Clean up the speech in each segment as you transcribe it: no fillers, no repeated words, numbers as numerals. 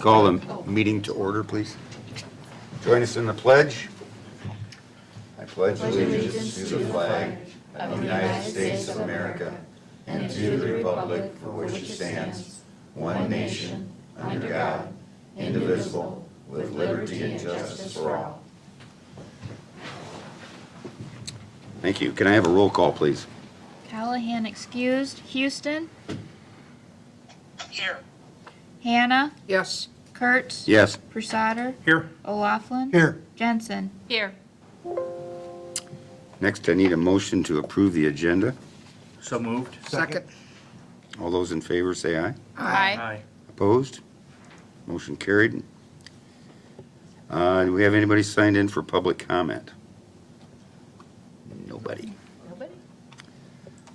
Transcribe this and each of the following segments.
Call the meeting to order, please. Join us in the pledge. I pledge allegiance to the flag of the United States of America and to the republic for which it stands, one nation, under God, indivisible, with liberty and justice for all. Thank you. Can I have a roll call, please? Callahan excused. Houston? Here. Hannah? Yes. Kurtz? Yes. Prusado? Here. O'Laughlin? Here. Jensen? Here. Next, I need a motion to approve the agenda. So moved. Second. All those in favor say aye. Aye. Opposed? Motion carried. Do we have anybody signed in for public comment? Nobody. Nobody?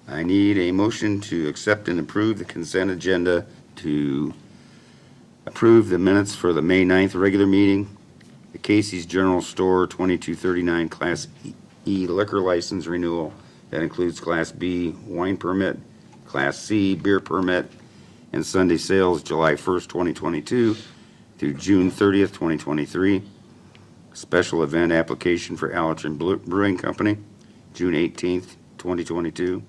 I need a motion to accept and approve the consent agenda to approve the minutes for the May 9th regular meeting, the Casey's General Store 2239 Class E liquor license renewal. That includes Class B wine permit, Class C beer permit, and Sunday sales July 1st, 2022 through June 30th, 2023. Special event application for Allerton Brewing Company, June 18th, 2022.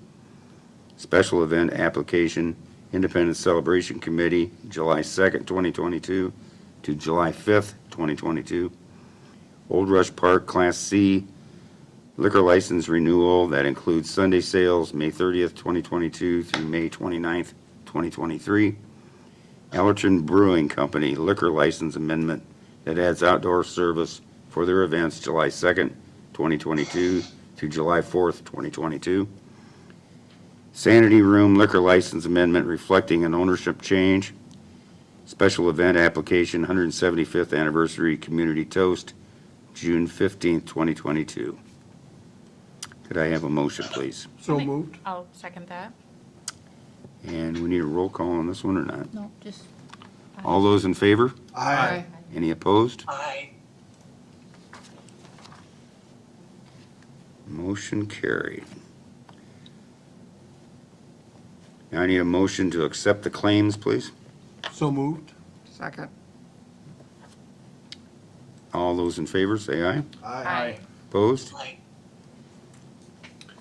Special event application, Independence Celebration Committee, July 2nd, 2022 to July 5th, 2022. Old Rush Park Class C liquor license renewal that includes Sunday sales, May 30th, 2022 through May 29th, 2023. Allerton Brewing Company liquor license amendment that adds outdoor service for their events July 2nd, 2022 through July 4th, 2022. Sanity Room liquor license amendment reflecting an ownership change. Special event application 175th anniversary community toast, June 15th, 2022. Could I have a motion, please? So moved. I'll second that. And we need a roll call on this one or not? No, just. All those in favor? Aye. Any opposed? Aye. Motion carried. Now I need a motion to accept the claims, please. So moved. Second. All those in favor, say aye. Aye. Opposed? Aye.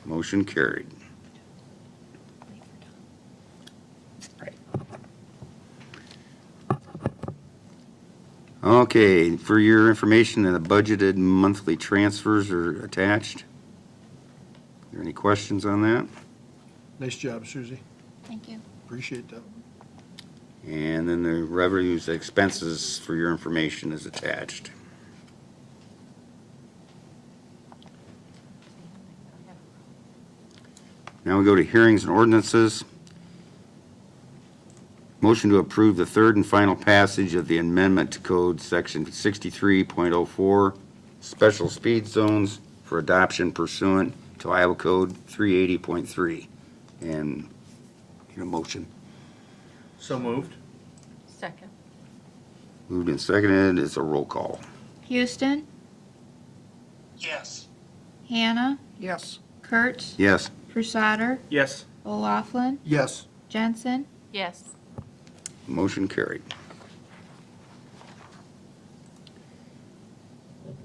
Motion carried. Okay, for your information, the budgeted monthly transfers are attached. Are there any questions on that? Nice job, Susie. Thank you. Appreciate that. And then the revenues, expenses for your information is attached. Now we go to hearings and ordinances. Motion to approve the third and final passage of the amendment to code section 63.04, special speed zones for adoption pursuant to Iowa Code 380.3. And need a motion. So moved. Second. Moved and seconded. It's a roll call. Houston? Yes. Hannah? Yes. Kurtz? Yes. Prusado? Yes. O'Laughlin? Yes. Jensen? Yes. Motion carried.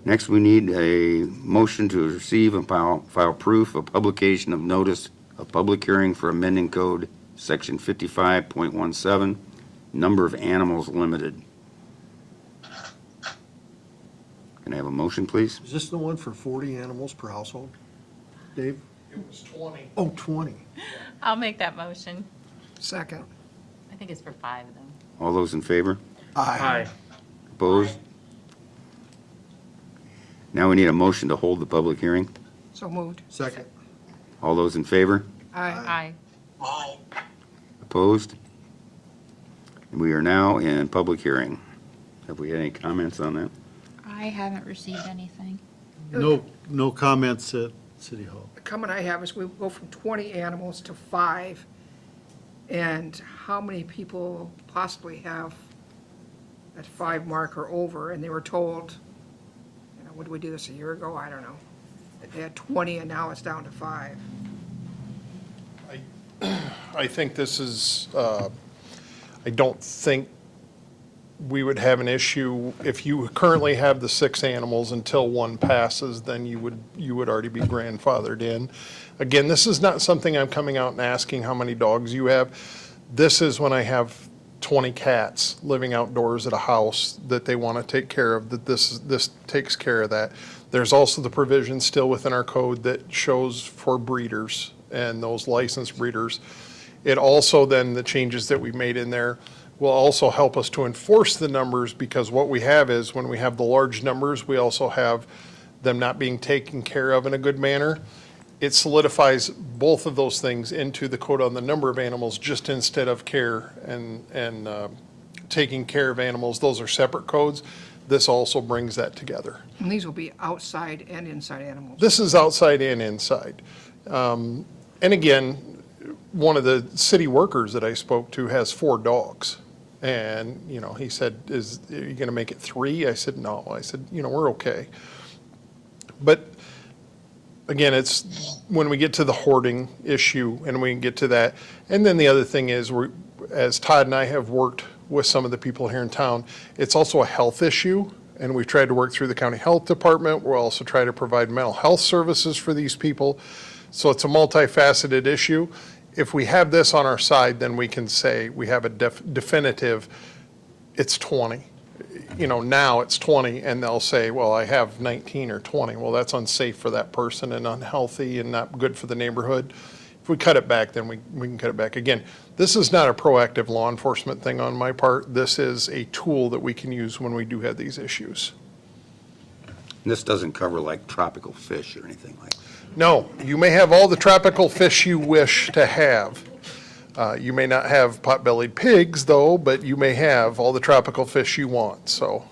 Next, we need a motion to receive and file proof of publication of notice of public hearing for amending code section 55.17, number of animals limited. Can I have a motion, please? Is this the one for 40 animals per household? Dave? It was 20. Oh, 20. I'll make that motion. Second. I think it's for 5 of them. All those in favor? Aye. Opposed? Now we need a motion to hold the public hearing. So moved. Second. All those in favor? Aye. Aye. Opposed? We are now in public hearing. Have we had any comments on that? I haven't received anything. No comments at City Hall. The comment I have is we go from 20 animals to 5, and how many people possibly have that 5 mark or over, and they were told, you know, would we do this a year ago? I don't know. That they had 20 and now it's down to 5. I think this is, I don't think we would have an issue, if you currently have the 6 animals, until one passes, then you would already be grandfathered in. Again, this is not something I'm coming out and asking how many dogs you have. This is when I have 20 cats living outdoors at a house that they want to take care of, that this takes care of that. There's also the provision still within our code that shows for breeders and those licensed breeders. It also then, the changes that we made in there will also help us to enforce the numbers, because what we have is, when we have the large numbers, we also have them not being taken care of in a good manner. It solidifies both of those things into the code on the number of animals, just instead of care and taking care of animals. Those are separate codes. This also brings that together. And these will be outside and inside animals. This is outside and inside. And again, one of the city workers that I spoke to has 4 dogs. And, he said, are you going to make it 3? I said, no. I said, we're okay. But again, it's when we get to the hoarding issue and we can get to that. And then the other thing is, as Todd and I have worked with some of the people here in town, it's also a health issue. And we've tried to work through the county health department. We'll also try to provide mental health services for these people. So it's a multifaceted issue. If we have this on our side, then we can say we have a definitive, it's 20. Now it's 20, and they'll say, well, I have 19 or 20. Well, that's unsafe for that person and unhealthy and not good for the neighborhood. If we cut it back, then we can cut it back. Again, this is not a proactive law enforcement thing on my part. This is a tool that we can use when we do have these issues. This doesn't cover like tropical fish or anything like that. No, you may have all the tropical fish you wish to have. You may not have pot-bellied pigs, though, but you may have all the tropical fish you want. So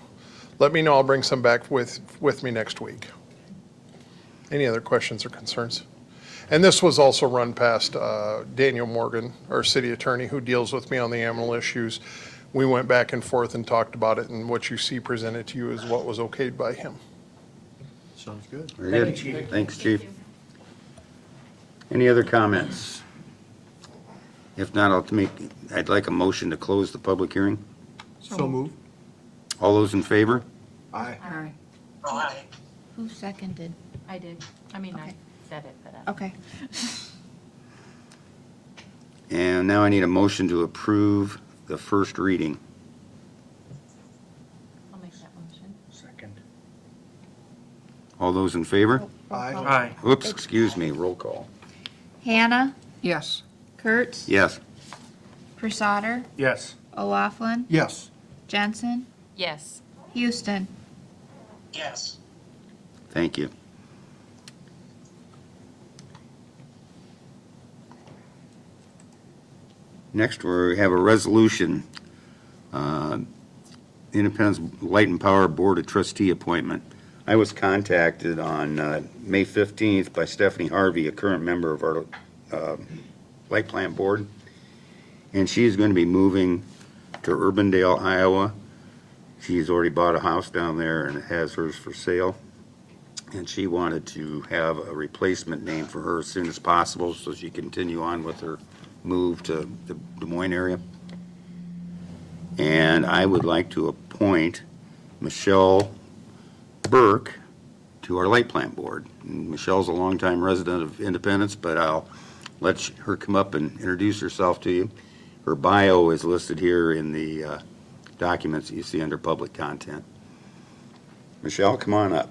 let me know. I'll bring some back with me next week. Any other questions or concerns? And this was also run past Daniel Morgan, our city attorney, who deals with me on the animal issues. We went back and forth and talked about it, and what you see presented to you is what was okayed by him. Sounds good. Very good. Thanks, Chief. Any other comments? If not, I'd like a motion to close the public hearing. So moved. All those in favor? Aye. Aye. Aye. Who seconded? I did. I Okay. said it, but Okay. And now I need a motion to approve the first reading. I'll make that motion. Second. All those in favor? Aye. Aye. Oops, excuse me, roll call. Hannah, Yes. Kurtz, Yes. Crusader, Yes. O'Laughlin, Yes. Jensen, Yes. Houston. Yes. Thank you. Next, we have a resolution, Independence Light and Power Board of Trustee appointment. I was contacted on May 15th by Stephanie Harvey, a current member of our Light Plant Board, and she is going to be moving to Urbandale, Iowa. She's already bought a house down there and has hers for sale. And she wanted to have a replacement name for her as soon as possible so she can continue on with her move to the Des Moines area. And I would like to appoint Michelle Burke to our Light Plant Board. And Michelle's a longtime resident of Independence, but I'll let her come up and introduce herself to you. Her bio is listed here in the documents that you see under public content. Michelle, come on up.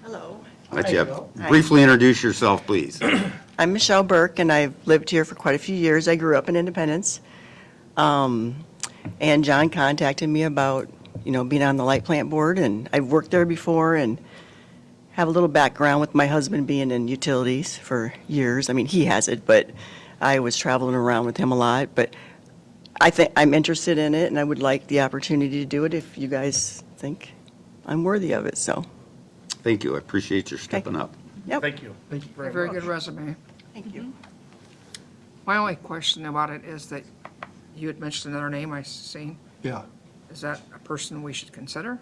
Hello, Let you briefly introduce yourself, please. I'm Michelle Burke, and I've lived here for quite a few years. I grew up in Independence. And John contacted me about, being on the Light Plant Board, and I've worked there before and have a little background with my husband being in utilities for years. I mean, he has it, but I was traveling around with him a lot. But I think I'm interested in it, and I would like the opportunity to do it if you guys think I'm worthy of it, so. Thank you. I appreciate your stepping up. Yep. Thank you. Thank you A very good resume. Thank you. My only question about it is that you had mentioned another name I seen. Yeah. Is that a person we should consider?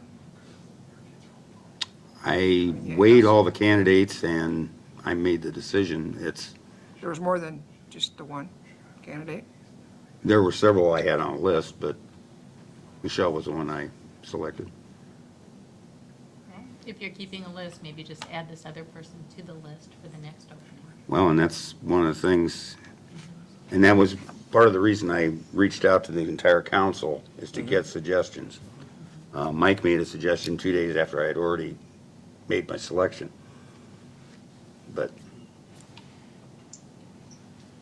I weighed all the candidates and I made the decision. There was more than just the one candidate? There were several I had on a list, but Michelle was the one I selected. If you're keeping a list, maybe just add this other person to the list for the next opening. Well, and that's one of the things, and that was part of the reason I reached out to the entire council, is to get suggestions. Mike made a suggestion 2 days after I had already made my selection. But,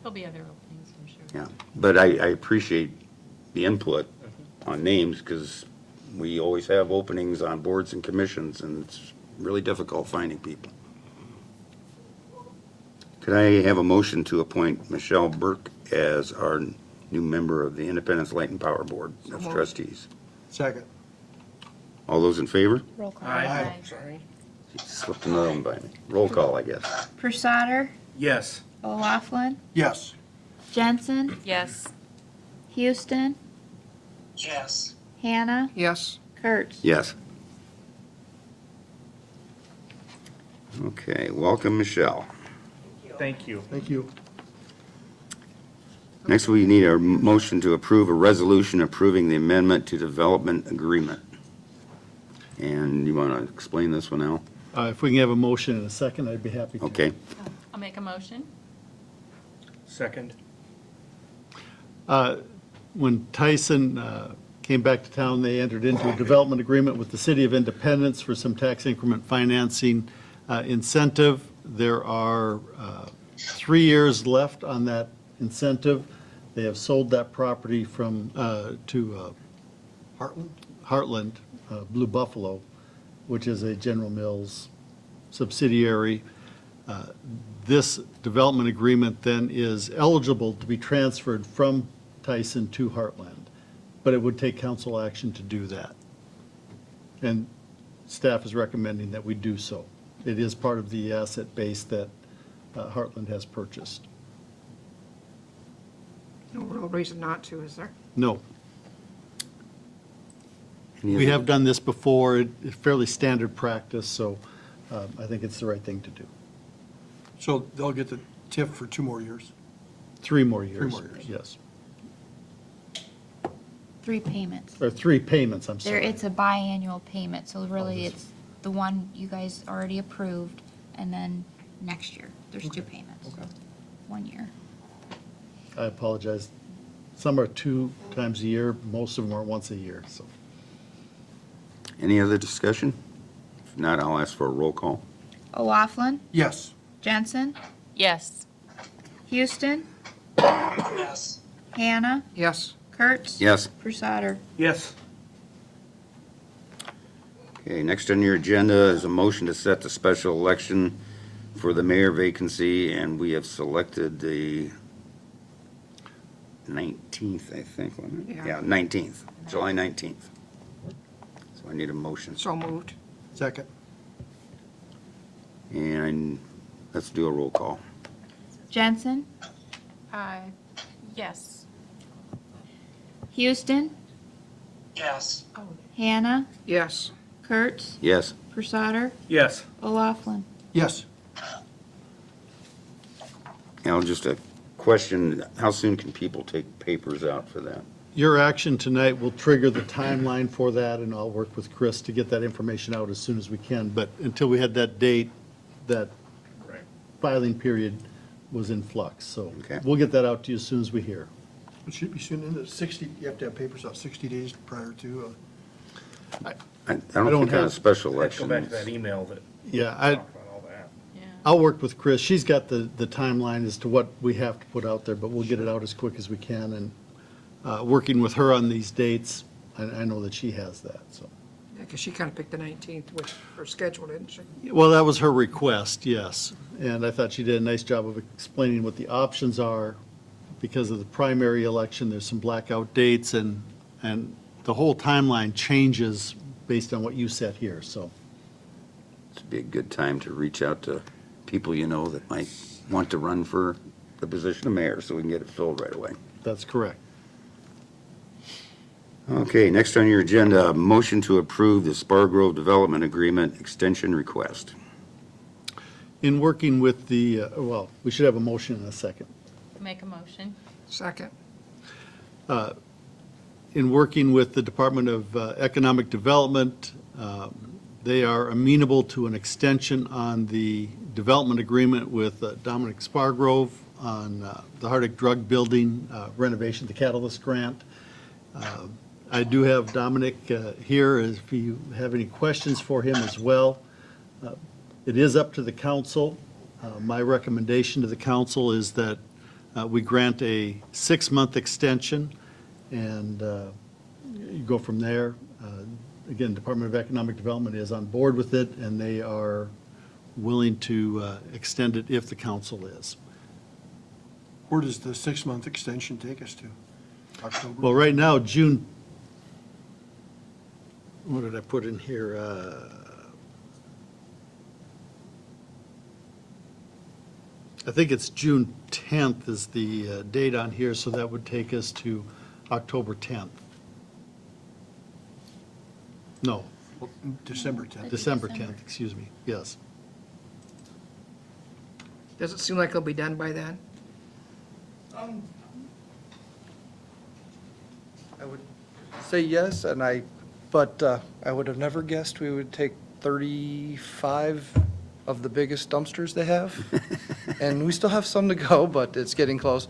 There'll be other openings, I'm sure. yeah, but I appreciate the input on names, because we always have openings on boards and commissions, and it's really difficult finding people. Could I have a motion to appoint Michelle Burke as our new member of the Independence Light and Power Board of moved. Trustees? Second. All those in favor? Roll call. Aye. Sorry. Slipped another one by me. Roll call, I guess. Prusado, Yes. O'Laughlin, Yes. Jensen, Yes. Houston, Yes. Hannah, Yes. Kurtz. Yes. Okay, welcome, Michelle. Thank you. Thank you. Next, we need a motion to approve a resolution approving the amendment to development agreement. And you want to explain this one, Al? If we can have a motion in a second, I'd be happy to. Okay. I'll make a motion. Second. When Tyson came back to town, they entered into a development agreement with the City of Independence for some tax increment financing incentive. There are 3 years left on that incentive. They have sold that property to Heartland? Heartland, Blue Buffalo, which is a General Mills subsidiary. This development agreement then is eligible to be transferred from Tyson to Heartland, but it would take council action to do that. And staff is recommending that we do so. It is part of the asset base that Heartland has purchased. No real reason not to, is there? No, Any we other- have done this before. It's fairly standard practice, so I think it's the right thing to do. So they'll get the TIF for 2 more years? 3 more years. more years. Yes. 3 payments. Or 3 payments, I'm There, sorry. it's a biannual payment, so really this- it's the one you guys already approved, and then next year, there's 2 payments. 1 year. I apologize. Some are 2 times a year, most of them are once a year, so. Any other discussion? If not, I'll ask for a roll call. O'Laughlin, Yes. Jensen, Yes. Houston, Yes. Hannah, Yes. Kurtz. Yes. Prusado. Yes. Okay, next on your agenda is a motion to set the special election for the mayor vacancy, and we have selected the 19th, I think, wasn't it? Yeah. Yeah, 19th, July 19th. So I need a motion. So moved. Second. And let's do a roll call. Jensen, Yes. Houston, Yes. Hannah, Yes. Kurtz, Yes. Prusado, Yes. O'Laughlin. Yes. Al, just a question, how soon can people take papers out for that? Your action tonight will trigger the timeline for that, and I'll work with Chris to get that information out as soon as we can. But until we had that date, that Right. filing period was in flux. So Okay. we'll get that out to you as soon as we hear. It should be soon, in the 60, you have to have papers out 60 days prior to, I don't don't think on a have- special Let's go election. back to that email that Yeah, talked about all that. Yeah. I'll work with Chris. She's got the timeline as to what we have to put out there, but we'll get it out as quick as we can. And working with her on these dates, I know that she has that, so. Because she kind of picked the 19th, which her schedule, didn't she? Well, that was her request, yes. And I thought she did a nice job of explaining what the options are. Because of the primary election, there's some blackout dates, and the whole timeline changes based on what you said here, so. It'd be a good time to reach out to people you know that might want to run for the position of mayor, so we can get it filled right away. That's correct. Okay, next on your agenda, motion to approve the Spargrove Development Agreement extension request. In working with well, we should have a motion in a second. Make a motion. Second. in working with the Department of Economic Development, they are amenable to an extension on the development agreement with Dominic Spargrove on the Hardwick Drug Building renovation, the Catalyst Grant. I do have Dominic here if you have any questions for him as well. It is up to the council. My recommendation to the council is that we grant a 6-month extension, and you go from there. Again, Department of Economic Development is on board with it, and they are willing to extend it if the council is. Where does the 6-month extension take us to? October? Well, right now, June, what did I put in here? I think it's June 10th is the date on here, so that would take us to October 10th. No, December 10th. December 10th, excuse me, yes. Does it seem like it'll be done by then? I would say yes, but I would have never guessed we would take 35 of the biggest dumpsters they have. And we still have some to go, but it's getting close.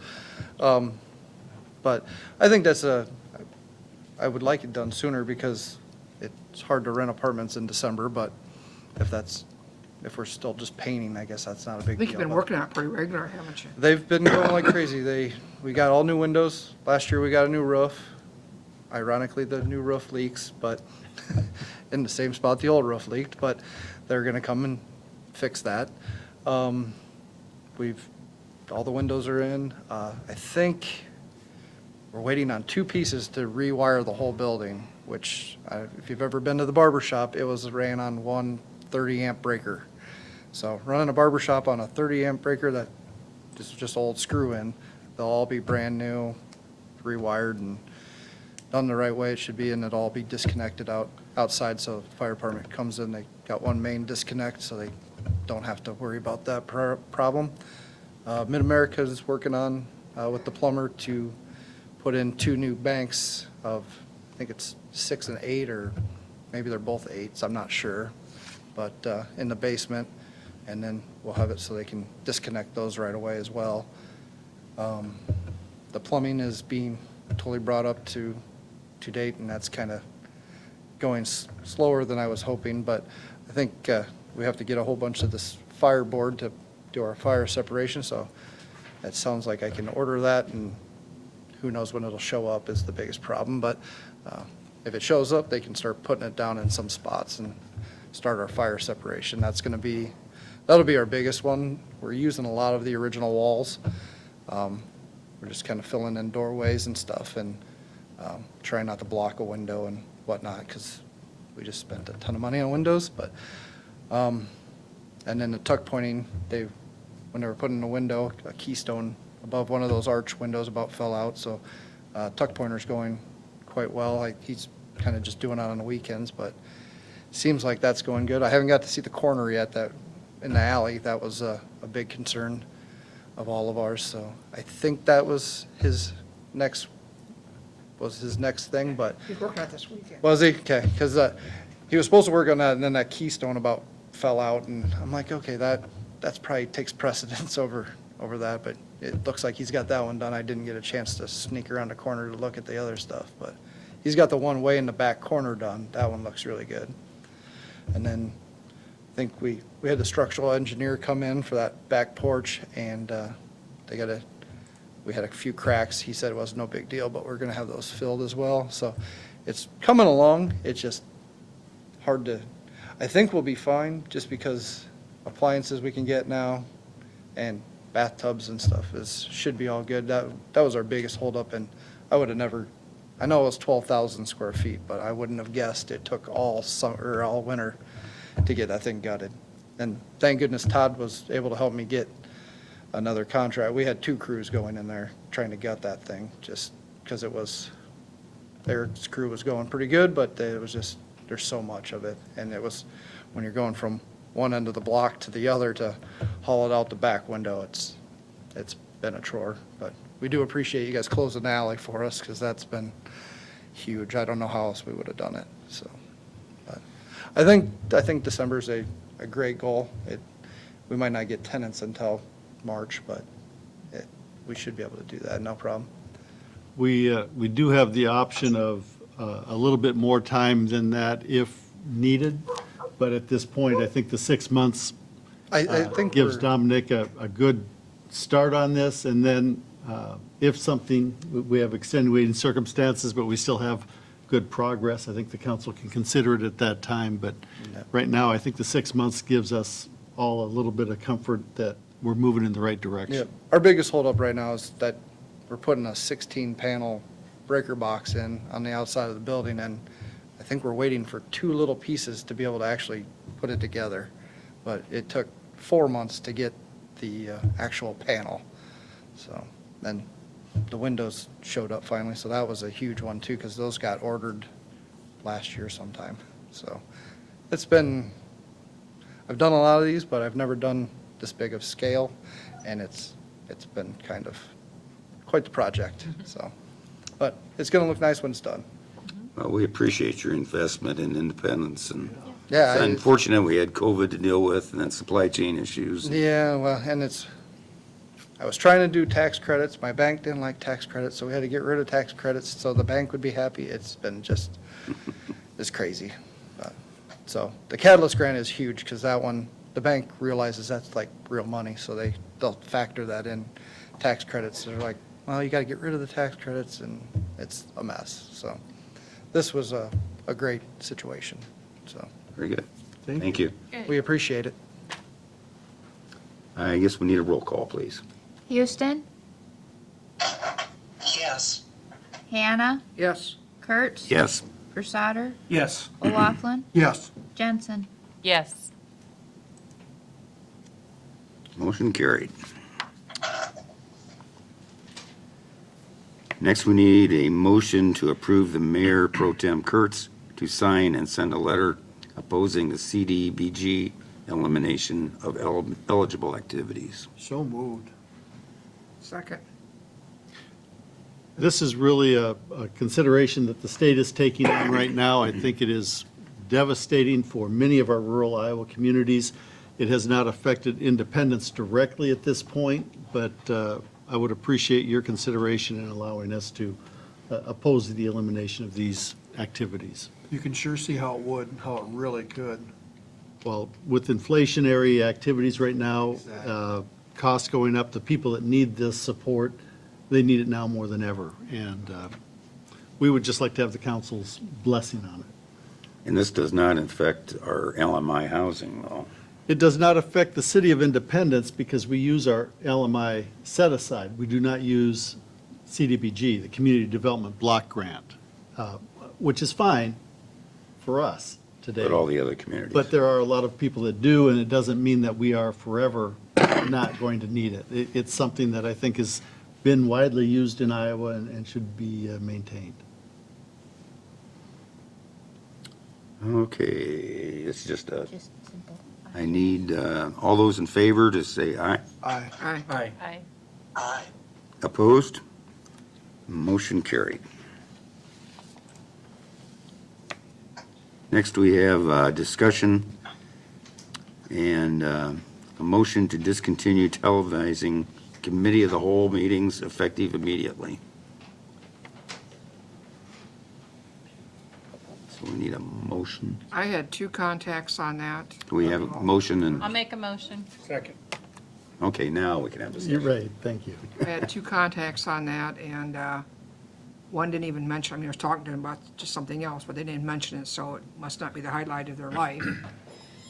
But I think I would like it done sooner because it's hard to rent apartments in December, but if we're still just painting, I guess that's not a I big deal. think you've been working on it pretty regular, haven't you? They've been going like crazy. We got all new windows. Last year, we got a new roof. Ironically, the new roof leaks, but in the same spot the old roof leaked, but they're gonna come and fix that. All the windows are in. I think we're waiting on 2 pieces to rewire the whole building, which, if you've ever been to the barber shop, it ran on one 30-amp breaker. So running a barber shop on a 30-amp breaker that is just old screw-in, they'll all be brand new, rewired, and done the right way it should be, and it'll all be disconnected outside, so the fire department comes in, they got one main disconnect, so they don't have to worry about that problem. Mid-America is working on, with the plumber, to put in 2 new banks of, I think it's 6 and 8, or maybe they're both 8s, I'm not sure, but in the basement, and then we'll have it so they can disconnect those right away as well. The plumbing is being totally brought up to date, and that's kind of going slower than I was hoping, but I think we have to get a whole bunch of this fireboard to do our fire separation, so it sounds like I can order that, and who knows when it'll show up is the biggest problem, but if it shows up, they can start putting it down in some spots and start our fire separation. That'll be our biggest one. We're using a lot of the original walls. We're just kind of filling in doorways and stuff, and trying not to block a window and whatnot, because we just spent a ton of money on windows, but, and then the tuck pointing, when they were putting a window, a keystone above one of those arch windows about fell out, so tuck pointer's going quite well. He's kind of just doing it on the weekends, but seems like that's going good. I haven't got to see the corner yet, that in the alley. That was a big concern of all of ours, so I think that was his next thing, but He's working on it this weekend. was he? Okay, because he was supposed to work on that, and then that keystone about fell out, and I'm like, okay, that's probably takes precedence over that, but it looks like he's got that one done. I didn't get a chance to sneak around the corner to look at the other stuff, but he's got the one way in the back corner done. That one looks really good. And then I think we had the structural engineer come in for that back porch, and we had a few cracks. He said it was no big deal, but we're gonna have those filled as well. So it's coming along. It's just hard to, I think we'll be fine, just because appliances we can get now and bathtubs and stuff should be all good. That was our biggest holdup, and I would have never, I know it was 12,000 square feet, but I wouldn't have guessed it took all summer, or all winter to get that thing gutted. And thank goodness Todd was able to help me get another contract. We had 2 crews going in there trying to gut that thing, just because Eric's crew was going pretty good, but it was just, there's so much of it. And it was, when you're going from one end of the block to the other to haul it out the back window, it's been a chore. But we do appreciate you guys closing the alley for us, because that's been huge. I don't know how else we would have done it, so. But I think December's a great goal. We might not get tenants until March, but we should be able to do that, no problem. We do have the option of a little bit more time than that if needed, but at this point, I think the 6 months I think gives we're- Dominic a good start on this, and then if something, we have extenuating circumstances, but we still have good progress, I think the council can consider it at that time, but right now, I think the 6 months gives us all a little bit of comfort that we're moving in the right Yeah, direction. our biggest holdup right now is that we're putting a 16-panel breaker box in on the outside of the building, and I think we're waiting for 2 little pieces to be able to actually put it together. But it took 4 months to get the actual panel. So, then the windows showed up finally, so that was a huge one too, because those got ordered last year sometime. So, it's been, I've done a lot of these, but I've never done this big of scale, and it's been kind of quite the project, so. But it's gonna look nice when it's done. Well, we appreciate your investment in Independence, and Yeah, it's unfortunate we had COVID to deal with and then supply chain issues. Yeah, well, and I was trying to do tax credits. My bank didn't like tax credits, so we had to get rid of tax credits so the bank would be happy. It's been just, it's crazy. So the catalyst grant is huge because that one, the bank realizes that's like real money, so they'll factor that in tax credits. They're like, well, you got to get rid of the tax credits, and it's a mess. So this was a great situation, so Very good. Thank you. we appreciate it. I guess we need a roll call, please. Houston, Yes. Hannah, Yes. Kurtz. Yes. Versater, Yes. O'Laughlin, Yes. Jensen. Yes. Motion carried. Next, we need a motion to approve the Mayor Pro Tem Kurtz to sign and send a letter opposing the CDBG elimination of eligible activities. So moved. Second. This is really a consideration that the state is taking on right now. I think it is devastating for many of our rural Iowa communities. It has not affected Independence directly at this point, but I would appreciate your consideration in allowing us to oppose the elimination of these activities. You can sure see how it would, how it really could. Well, with inflationary activities right now, costs going up, the people that need this support, they need it now more than ever. And we would just like to have the council's blessing on it. And this does not affect our LMI housing, though. It does not affect the city of Independence because we use our LMI set-aside. We do not use CDBG, the Community Development Block Grant, which is fine for us today. But all the other communities. But there are a lot of people that do, and it doesn't mean that we are forever not going to need it. It's something that I think has been widely used in Iowa and should be maintained. Okay, it's just Just simple. I need all those in favor to say aye. Aye. Aye. Aye. Aye. Aye. Opposed? Motion carried. Next, we have discussion and a motion to discontinue televising committee of the whole meetings effective immediately. So we need a motion. I had 2 contacts on that. Do we have a motion I'll and, make a motion. Second. okay, now we can have You're discussion. right, thank you. I had 2 contacts on that, and one didn't even mention, I mean, I was talking to them about just something else, but they didn't mention it, so it must not be the highlight of their life.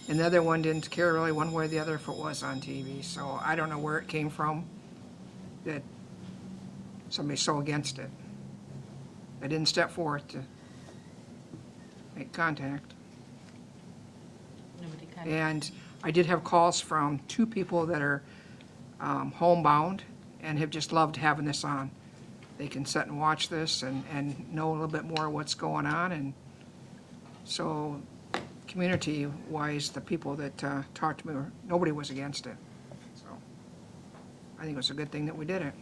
And the other one didn't care really one way or the other if it was on TV, so I don't know where it came from, that somebody's so against it. They didn't step forth to make contact. Nobody kind of, And I did have calls from 2 people that are homebound and have just loved having this on. They can sit and watch this and know a little bit more what's going on. And so, community-wise, the people that talked to me, nobody was against it. So, I think it was a good thing that we did it.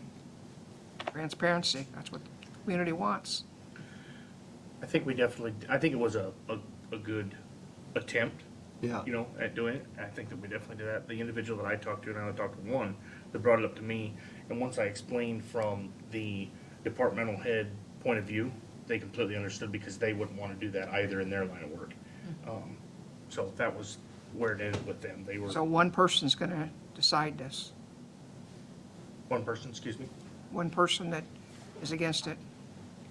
Transparency, that's what the community wants. I think I think it was a good attempt, Yeah. you know, at doing it. I think that we definitely did that. The individual that I talked to, and I only talked to one, that brought it up to me, and once I explained from the departmental head point of view, they completely understood because they wouldn't want to do that either in their line of work. So that was where it ended with them. They were, So one person's gonna decide this, one person, excuse me. one person that is against it.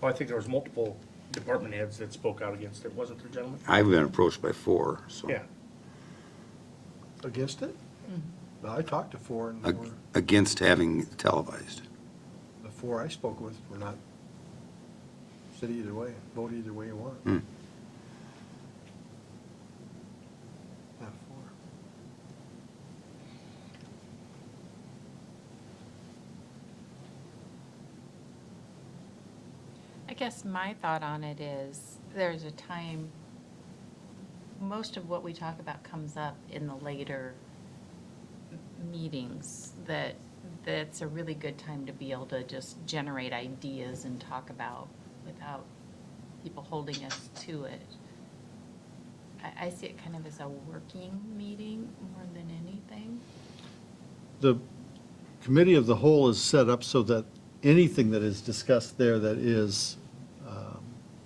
Well, I think there was multiple department heads that spoke out against it, wasn't there, gentlemen? I've been approached by 4, so. Yeah. Against it? No, I talked to 4, and they were- Against having it televised. the 4 I spoke with were not, said either way, vote either way you want. Hmm. Yeah, 4. I guess my thought on it is, there's a time, most of what we talk about comes up in the later meetings, that's a really good time to be able to just generate ideas and talk about without people holding us to it. I see it kind of as a working meeting more than anything. The committee of the whole is set up so that anything that is discussed there that is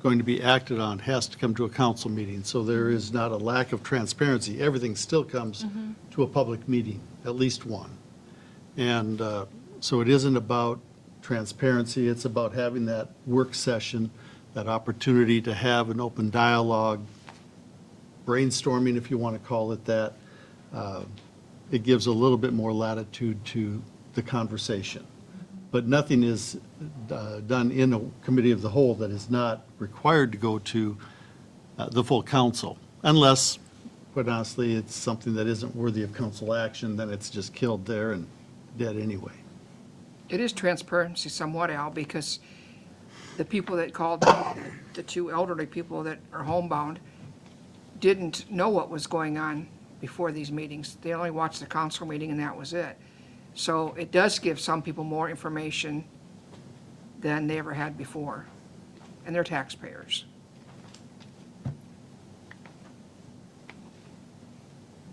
going to be acted on has to come to a council meeting. So there is not a lack of transparency. Everything still comes to a public meeting, at least one. And so it isn't about transparency, it's about having that work session, that opportunity to have an open dialogue, brainstorming, if you want to call it that. It gives a little bit more latitude to the conversation. But nothing is done in a committee of the whole that is not required to go to the full council, unless, quite honestly, it's something that isn't worthy of council action, then it's just killed there and dead anyway. It is transparency somewhat, Al, because the people that called, the 2 elderly people that are homebound, didn't know what was going on before these meetings. They only watched the council meeting and that was it. So it does give some people more information than they ever had before, and they're taxpayers.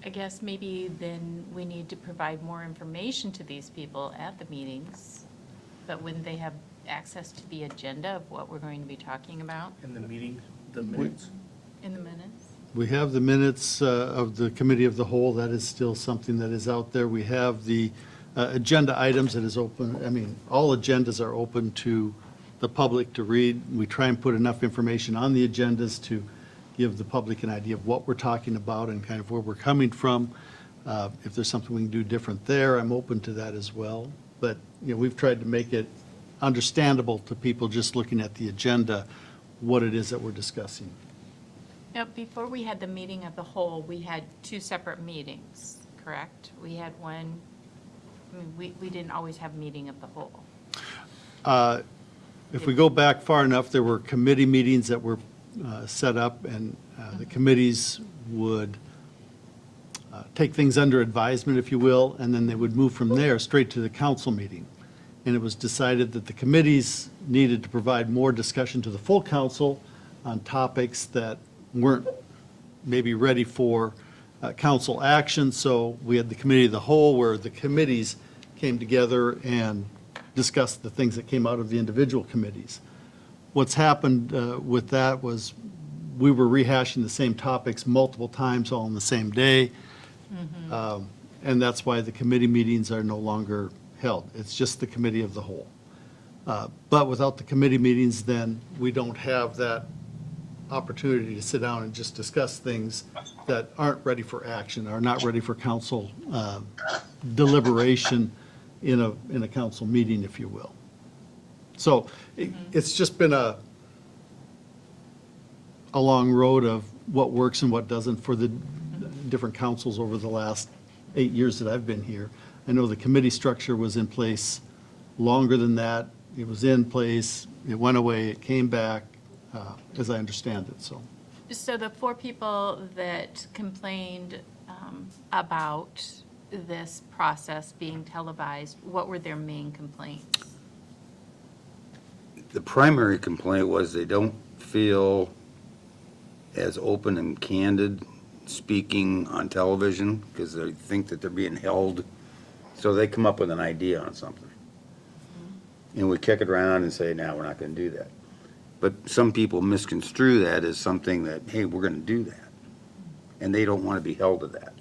I guess maybe then we need to provide more information to these people at the meetings, but wouldn't they have access to the agenda of what we're going to be talking about In the meeting, the minutes. in the minutes? We have the minutes of the committee of the whole, that is still something that is out there. We have the agenda items that is open, I mean, all agendas are open to the public to read. We try and put enough information on the agendas to give the public an idea of what we're talking about and kind of where we're coming from. If there's something we can do different there, I'm open to that as well. But, you know, we've tried to make it understandable to people just looking at the agenda, what it is that we're discussing. Now, before we had the meeting of the whole, we had 2 separate meetings, correct? We had one, I mean, we didn't always have meeting of the whole. If we go back far enough, there were committee meetings that were set up, and the committees would take things under advisement, if you will, and then they would move from there straight to the council meeting. And it was decided that the committees needed to provide more discussion to the full council on topics that weren't maybe ready for council action. So we had the committee of the whole, where the committees came together and discussed the things that came out of the individual committees. What's happened with that was we were rehashing the same topics multiple times all on the same day. And that's why the committee meetings are no longer held. It's just the committee of the whole. But without the committee meetings, then we don't have that opportunity to sit down and just discuss things that aren't ready for action, are not ready for council deliberation in a council meeting, if you will. So it's just been a long road of what works and what doesn't for the different councils over the last 8 years that I've been here. I know the committee structure was in place longer than that. It was in place, it went away, it came back, as I understand it, so. So the 4 people that complained about this process being televised, what were their main complaints? The primary complaint was they don't feel as open and candid speaking on television because they think that they're being held. So they come up with an idea on something. And we kick it around and say, no, we're not going to do that. But some people misconstrue that as something that, hey, we're going to do that. And they don't want to be held to that.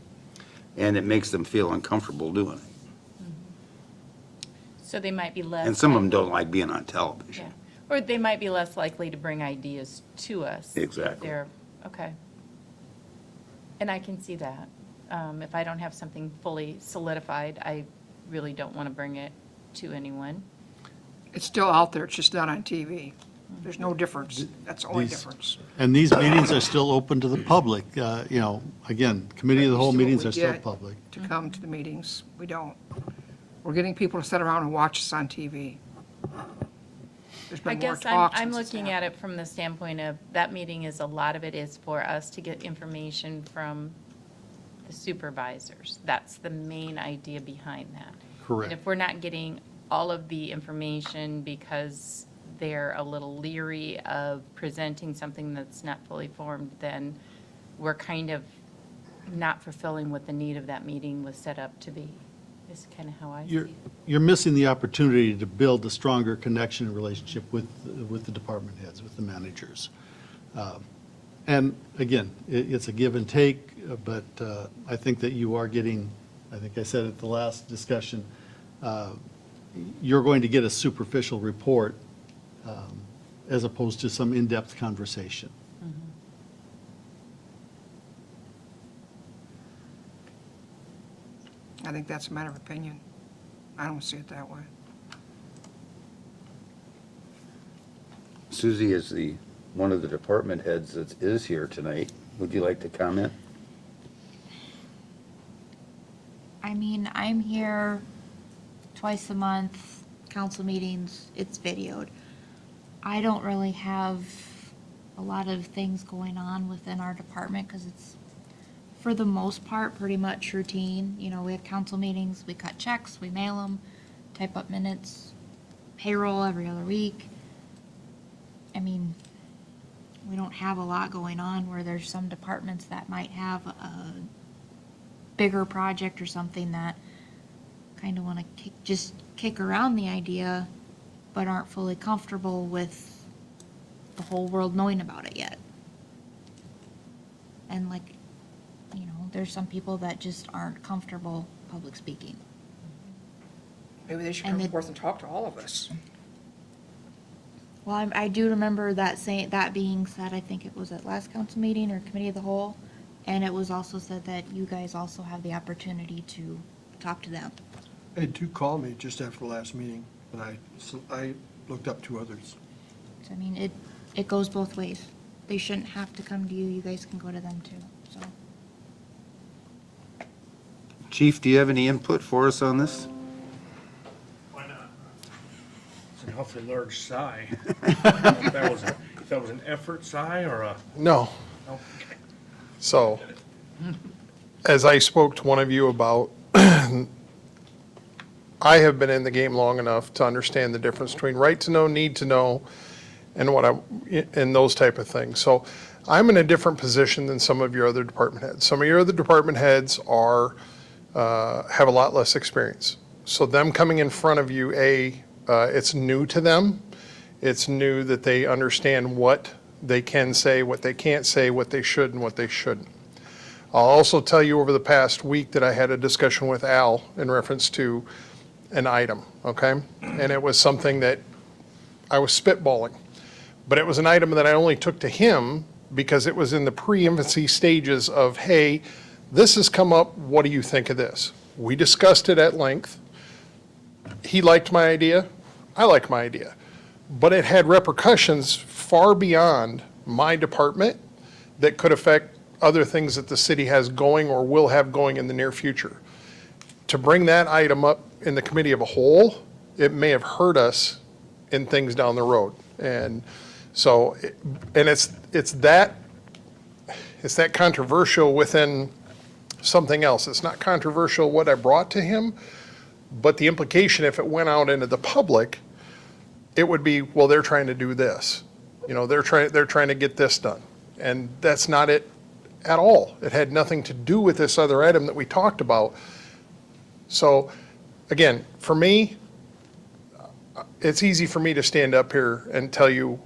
And it makes them feel uncomfortable doing it. So they might be less. And some of them likely- don't like being on Yeah, television. or they might be less likely to bring ideas to us. if Exactly. they're- Okay. And I can see that. If I don't have something fully solidified, I really don't want to bring it to anyone. It's still out there, it's just not on TV. There's no difference. That's the only These- difference. And these meetings are still open to the public. Again, committee of the whole See what meetings we are still get public. To come to the meetings. We don't. We're getting people to sit around and watch us on TV. There's I been more guess talk I'm since it's looking at happened. it from the standpoint of, that meeting is, a lot of it is for us to get information from the supervisors. That's the main idea behind that. Correct. And if we're not getting all of the information because they're a little leery of presenting something that's not fully formed, then we're kind of not fulfilling what the need of that meeting was set up to be, is kind of how I see You're, it. you're missing the opportunity to build a stronger connection and relationship with the department heads, with the managers. And again, it's a give and take, but I think that you are getting, I think I said at the last discussion, you're going to get a superficial report as opposed to some in-depth conversation. I think that's a matter of opinion. I don't see it that way. Susie is one of the department heads that is here tonight. Would you like to comment? I mean, I'm here twice a month, council meetings, it's videoed. I don't really have a lot of things going on within our department because it's, for the most part, pretty much routine. You know, we have council meetings, we cut checks, we mail them, type up minutes, payroll every other week. I mean, we don't have a lot going on where there's some departments that might have a bigger project or something that kind of want to just kick around the idea, but aren't fully comfortable with the whole world knowing about it yet. And like, you know, there's some people that just aren't comfortable public speaking. Maybe they should And come they- forth and talk to all of us. Well, I do remember that being said, I think it was at last council meeting or committee of the whole, and it was also said that you guys also have the opportunity to talk to them. I had two call me just after the last meeting, and I looked up two others. So, I mean, it goes both ways. They shouldn't have to come to you, you guys can go to them too, so. Chief, do you have any input for us on this? Why not? It's an awfully large sigh. If that was an effort sigh or a, No. okay. So, as I spoke to one of you about, I have been in the game long enough to understand the difference between right to know, need to know, and and those type of things. So I'm in a different position than some of your other department heads. Some of your other department heads have a lot less experience. So them coming in front of you, it's new to them. It's new that they understand what they can say, what they can't say, what they should and what they shouldn't. I'll also tell you over the past week that I had a discussion with Al in reference to an item, okay? And it was something that I was spitballing. But it was an item that I only took to him because it was in the pre-infancy stages of, hey, this has come up, what do you think of this? We discussed it at length. He liked my idea, I liked my idea. But it had repercussions far beyond my department that could affect other things that the city has going or will have going in the near future. To bring that item up in the committee of a whole, it may have hurt us in things down the road. And so, it's that controversial within something else. It's not controversial what I brought to him, but the implication if it went out into the public, it would be, well, they're trying to do this. You know, they're trying to get this done. And that's not it at all. It had nothing to do with this other item that we talked about. So, again, for me, it's easy for me to stand up here and tell you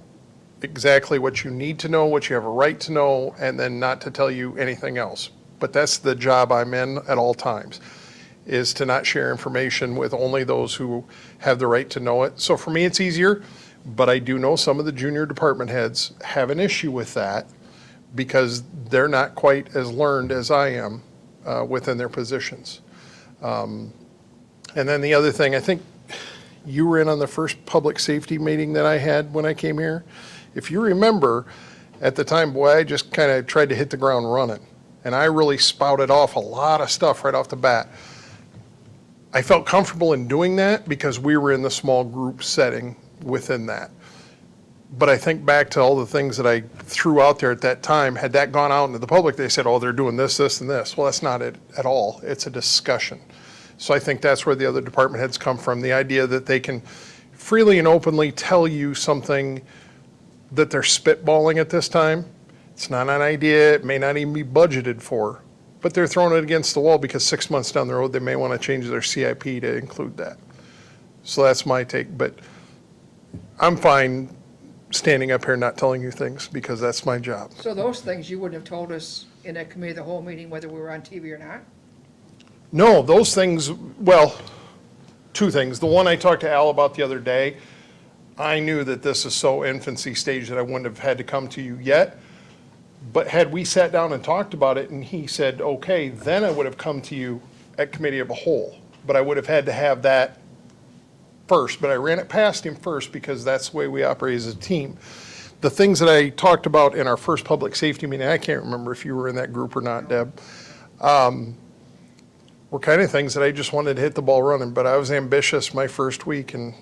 exactly what you need to know, what you have a right to know, and then not to tell you anything else. But that's the job I'm in at all times, is to not share information with only those who have the right to know it. So for me, it's easier, but I do know some of the junior department heads have an issue with that because they're not quite as learned as I am within their positions. And then the other thing, I think you were in on the first public safety meeting that I had when I came here. If you remember, at the time, boy, I just kind of tried to hit the ground running. And I really spouted off a lot of stuff right off the bat. I felt comfortable in doing that because we were in the small group setting within that. But I think back to all the things that I threw out there at that time. Had that gone out into the public, they said, oh, they're doing this, this, and this. Well, that's not it at all. It's a discussion. So I think that's where the other department heads come from, the idea that they can freely and openly tell you something that they're spitballing at this time. It's not an idea, it may not even be budgeted for, but they're throwing it against the wall because 6 months down the road, they may want to change their CIP to include that. So that's my take, but I'm fine standing up here not telling you things because that's my job. So those things you wouldn't have told us in a committee of the whole meeting, whether we were on TV or not? No, those things, well, two things. The one I talked to Al about the other day, I knew that this is so infancy stage that I wouldn't have had to come to you yet. But had we sat down and talked about it and he said, okay, then I would have come to you at committee of a whole. But I would have had to have that first, but I ran it past him first because that's the way we operate as a team. The things that I talked about in our first public safety meeting, I can't remember if you were in that group or not, Deb, were kind of things that I just wanted to hit the ball running, but I was ambitious my first week and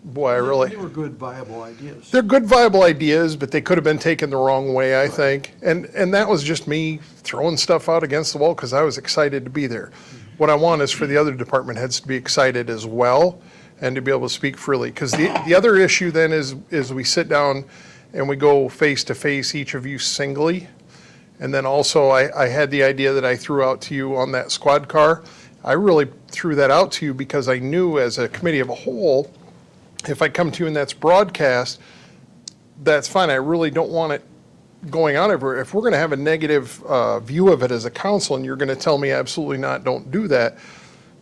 boy, I really. They were good, viable ideas. They're good viable ideas, but they could have been taken the wrong way, I think. And that was just me throwing stuff out against the wall because I was excited to be there. What I want is for the other department heads to be excited as well and to be able to speak freely. Because the other issue then is we sit down and we go face to face, each of you singly. And then also I had the idea that I threw out to you on that squad car. I really threw that out to you because I knew as a committee of a whole, if I come to you and that's broadcast, that's fine. I really don't want it going on everywhere. If we're going to have a negative view of it as a council and you're going to tell me absolutely not, don't do that,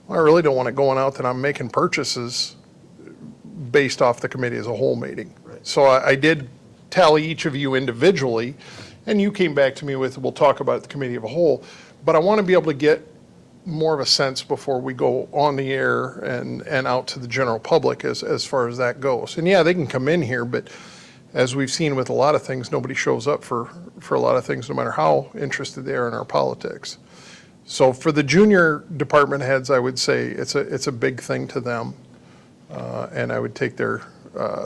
well, I really don't want it going out that I'm making purchases based off the committee as a whole meeting. Right. So I did tally each of you individually, and you came back to me with, we'll talk about the committee of a whole, but I want to be able to get more of a sense before we go on the air and out to the general public as far as that goes. And yeah, they can come in here, but as we've seen with a lot of things, nobody shows up for a lot of things, no matter how interested they are in our politics. So for the junior department heads, I would say it's a big thing to them, and I would take their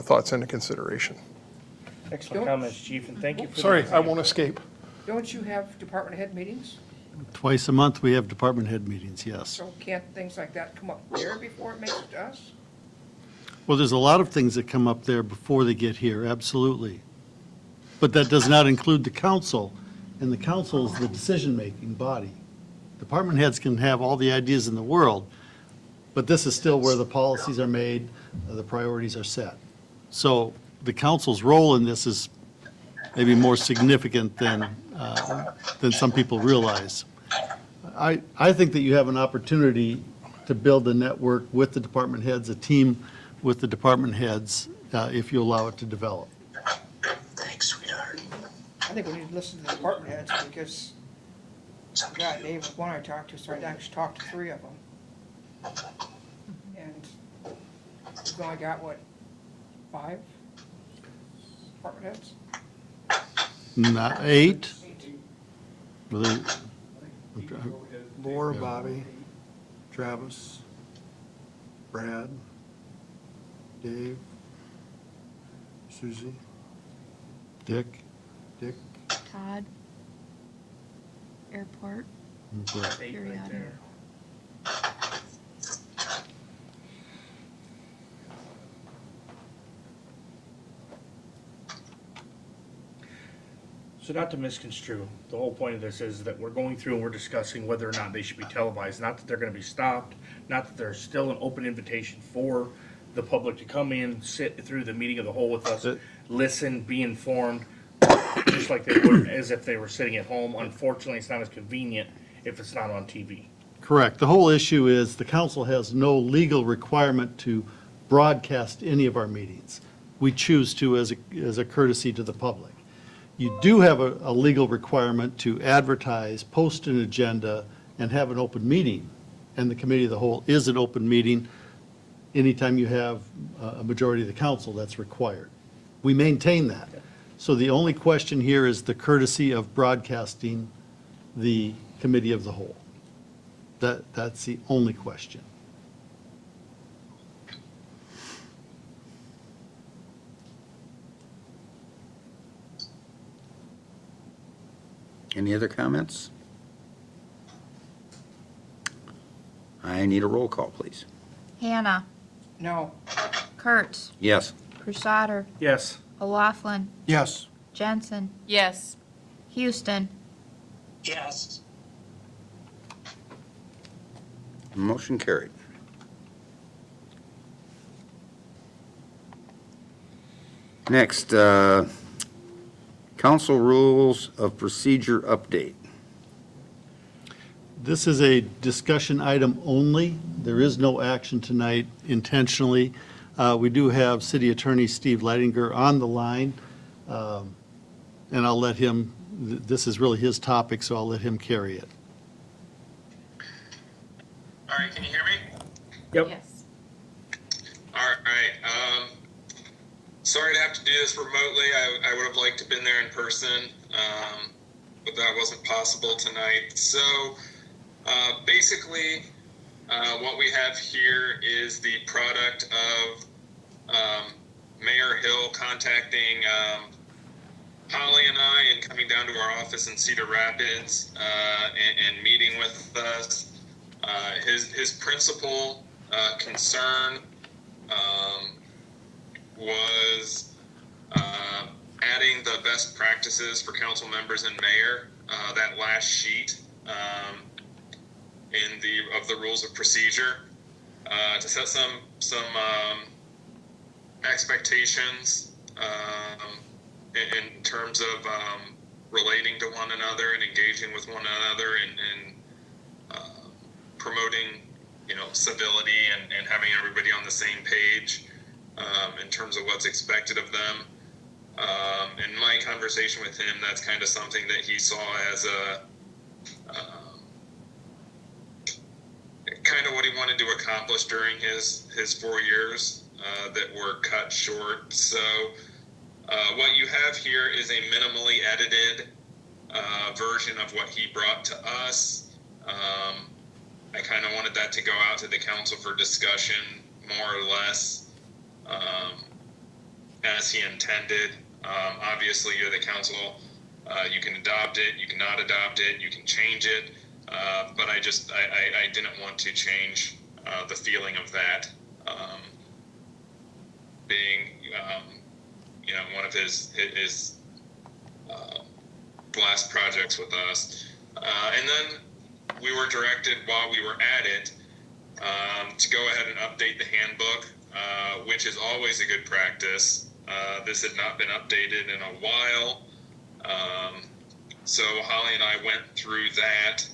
thoughts into consideration. Excellent comments, Chief, and thank you for. Sorry, I won't escape. Don't you have department head meetings? Twice a month, we have department head meetings, yes. So can't things like that come up there before it makes it to us? Well, there's a lot of things that come up there before they get here, absolutely. But that does not include the council, and the council is the decision-making body. Department heads can have all the ideas in the world, but this is still where the policies are made, the priorities are set. So the council's role in this is maybe more significant than some people realize. I think that you have an opportunity to build a network with the department heads, a team with the department heads, if you allow it to develop. Thanks, sweetheart. I think we need to listen to the department heads because, God, Dave was one I talked to, so I actually talked to 3 of them. And we've only got, what, 5 department heads? Not 8? Really? Laura, Bobby, Travis, Brad, Dave, Susie, Dick? Dick. Todd, airport, Eight right periodic. there. So not to misconstrue, the whole point of this is that we're going through and we're discussing whether or not they should be televised, not that they're gonna be stopped, not that there's still an open invitation for the public to come in, sit through the meeting of the whole with us, listen, be informed, just like they would as if they were sitting at home. Unfortunately, it's not as convenient if it's not on TV. Correct. The whole issue is the council has no legal requirement to broadcast any of our meetings. We choose to as a courtesy to the public. You do have a legal requirement to advertise, post an agenda, and have an open meeting. And the committee of the whole is an open meeting. Anytime you have a majority of the council, that's required. We maintain that. So the only question here is the courtesy of broadcasting the committee of the whole. That's the only question. Any other comments? I need a roll call, please. Hannah, No. Kurt, Yes. Crusader, Yes. O'Laughlin, Yes. Jensen, Yes. Houston. Yes. Motion carried. Next, council rules of procedure update. This is a discussion item only. There is no action tonight intentionally. We do have City Attorney Steve Leidinger on the line, and I'll let him, this is really his topic, so I'll let him carry it. All right, can you hear me? Yep. Yes. All right. Sorry to have to do this remotely. I would have liked to have been there in person, but that wasn't possible tonight. So basically, what we have here is the product of Mayor Hill contacting Holly and I and coming down to our office in Cedar Rapids and meeting with us. His principal concern was adding the best practices for council members and mayor. That last sheet of the rules of procedure to set some expectations in terms of relating to one another and engaging with one another and promoting, civility and having everybody on the same page in terms of what's expected of them. In my conversation with him, that's kind of something that he saw as kind of what he wanted to accomplish during his 4 years that were cut short. So what you have here is a minimally edited version of what he brought to us. I kind of wanted that to go out to the council for discussion, more or less, as he intended. Obviously, you're the council. You can adopt it, you cannot adopt it, you can change it. But I didn't want to change the feeling of that being, one of his last projects with us. And then we were directed while we were at it to go ahead and update the handbook, which is always a good practice. This had not been updated in a while. So Holly and I went through that,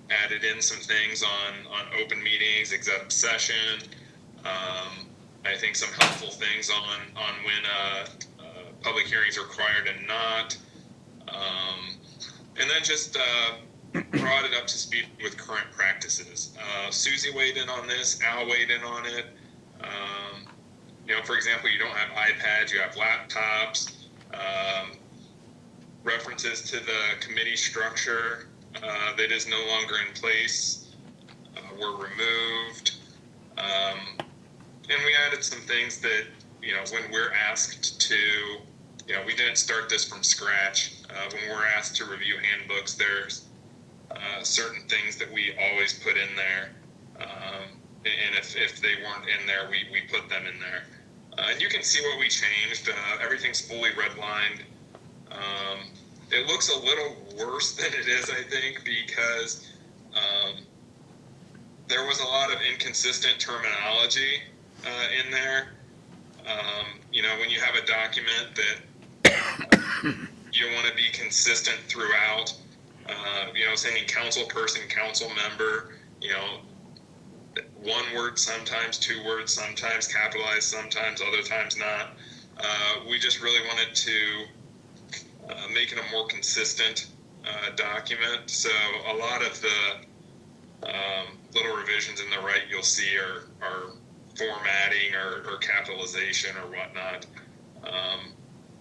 added in some things on open meetings, executive session. I think some helpful things on when public hearings are required and not. And then just brought it up to speed with current practices. Susie weighed in on this, Al weighed in on it. For example, you don't have iPads, you have laptops. References to the committee structure that is no longer in place were removed. And we added some things that, when we're asked to, we didn't start this from scratch. When we're asked to review handbooks, there's certain things that we always put in there. And if they weren't in there, we put them in there. And you can see what we changed. Everything's fully redlined. It looks a little worse than it is, I think, because there was a lot of inconsistent terminology in there. You know, when you have a document that you want to be consistent throughout, you know, saying council person, council member, you know, one word sometimes, two words sometimes, capitalized sometimes, other times not. We just really wanted to make it a more consistent document. So a lot of the little revisions in the right you'll see are formatting or capitalization or whatnot.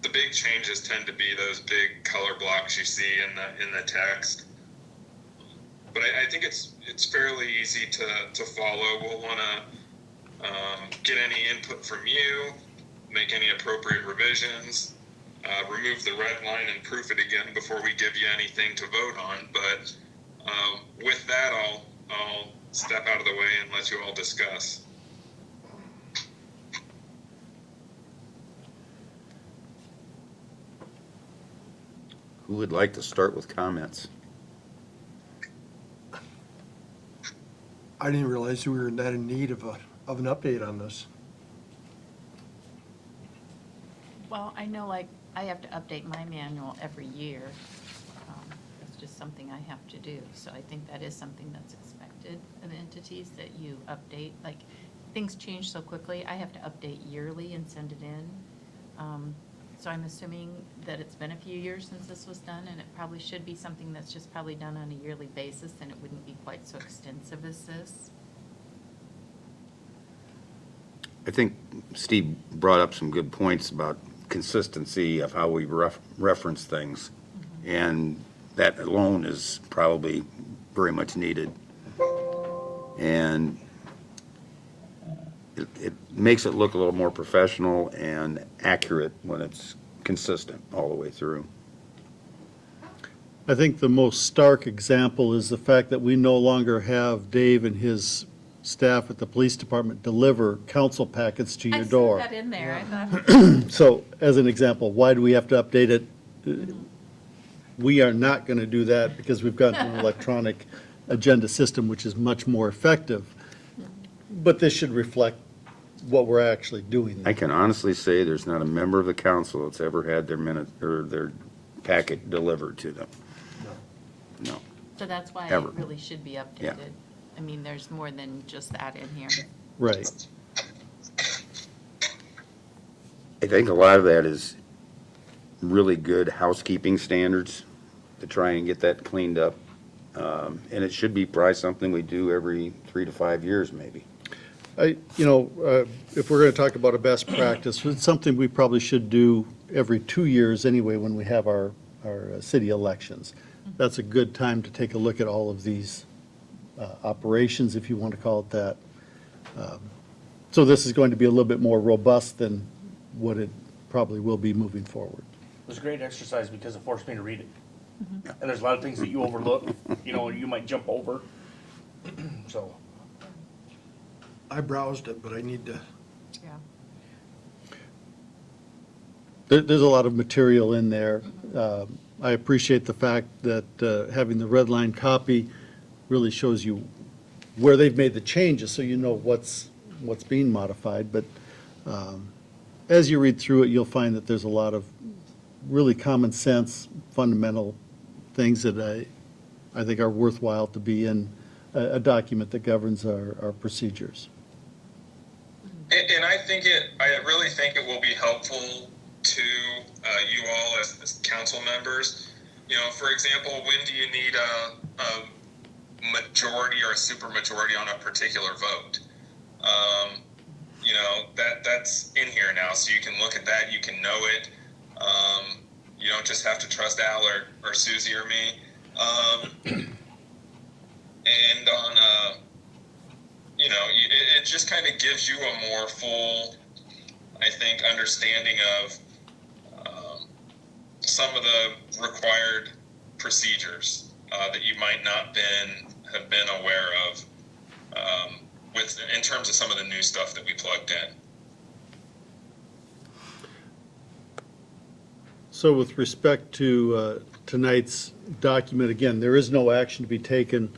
The big changes tend to be those big color blocks you see in the text. But I think it's fairly easy to follow. We'll want to get any input from you, make any appropriate revisions, remove the red line and proof it again before we give you anything to vote on. But with that, I'll step out of the way and let you all discuss. Who would like to start with comments? I didn't realize we were that in need of an update on this. Well, I know, like, I have to update my manual every year. It's just something I have to do. So I think that is something that's expected of entities, that you update. Like, things change so quickly. I have to update yearly and send it in. So I'm assuming that it's been a few years since this was done, and it probably should be something that's just probably done on a yearly basis, and it wouldn't be quite so extensive as this. I think Steve brought up some good points about consistency of how we reference things. And that alone is probably very much needed. And it makes it look a little more professional and accurate when it's consistent all the way through. I think the most stark example is the fact that we no longer have Dave and his staff at the police department deliver council packets to your door. I see that in there. I thought, So, as an example, why do we have to update it? We are not going to do that because we've got an electronic agenda system, which is much more effective. But this should reflect what we're actually doing. I can honestly say there's not a member of the council that's ever had their minute or their packet delivered to them. No. so that's why Ever. it really should be updated. I mean, there's more than just that in here. Right. I think a lot of that is really good housekeeping standards to try and get that cleaned up. And it should be probably something we do every 3 to 5 years, maybe. If we're going to talk about a best practice, it's something we probably should do every 2 years anyway when we have our city elections. That's a good time to take a look at all of these operations, if you want to call it that. So this is going to be a little bit more robust than what it probably will be moving forward. It was a great exercise because it forced me to read it. And there's a lot of things that you overlook, you know, you might jump over. So, I browsed it, but I need to, Yeah. There's a lot of material in there. I appreciate the fact that having the red line copy really shows you where they've made the changes, so you know what's being modified. But as you read through it, you'll find that there's a lot of really common sense, fundamental things that I think are worthwhile to be in a document that governs our procedures. And I really think it will be helpful to you all as council members. You know, for example, when do you need a majority or a supermajority on a particular vote? You know, that's in here now, so you can look at that, you can know it. You don't just have to trust Al or Susie or me. And on, you know, it just kind of gives you a more full, I think, understanding of some of the required procedures that you might not have been aware of in terms of some of the new stuff that we plugged in. So with respect to tonight's document, again, there is no action to be taken.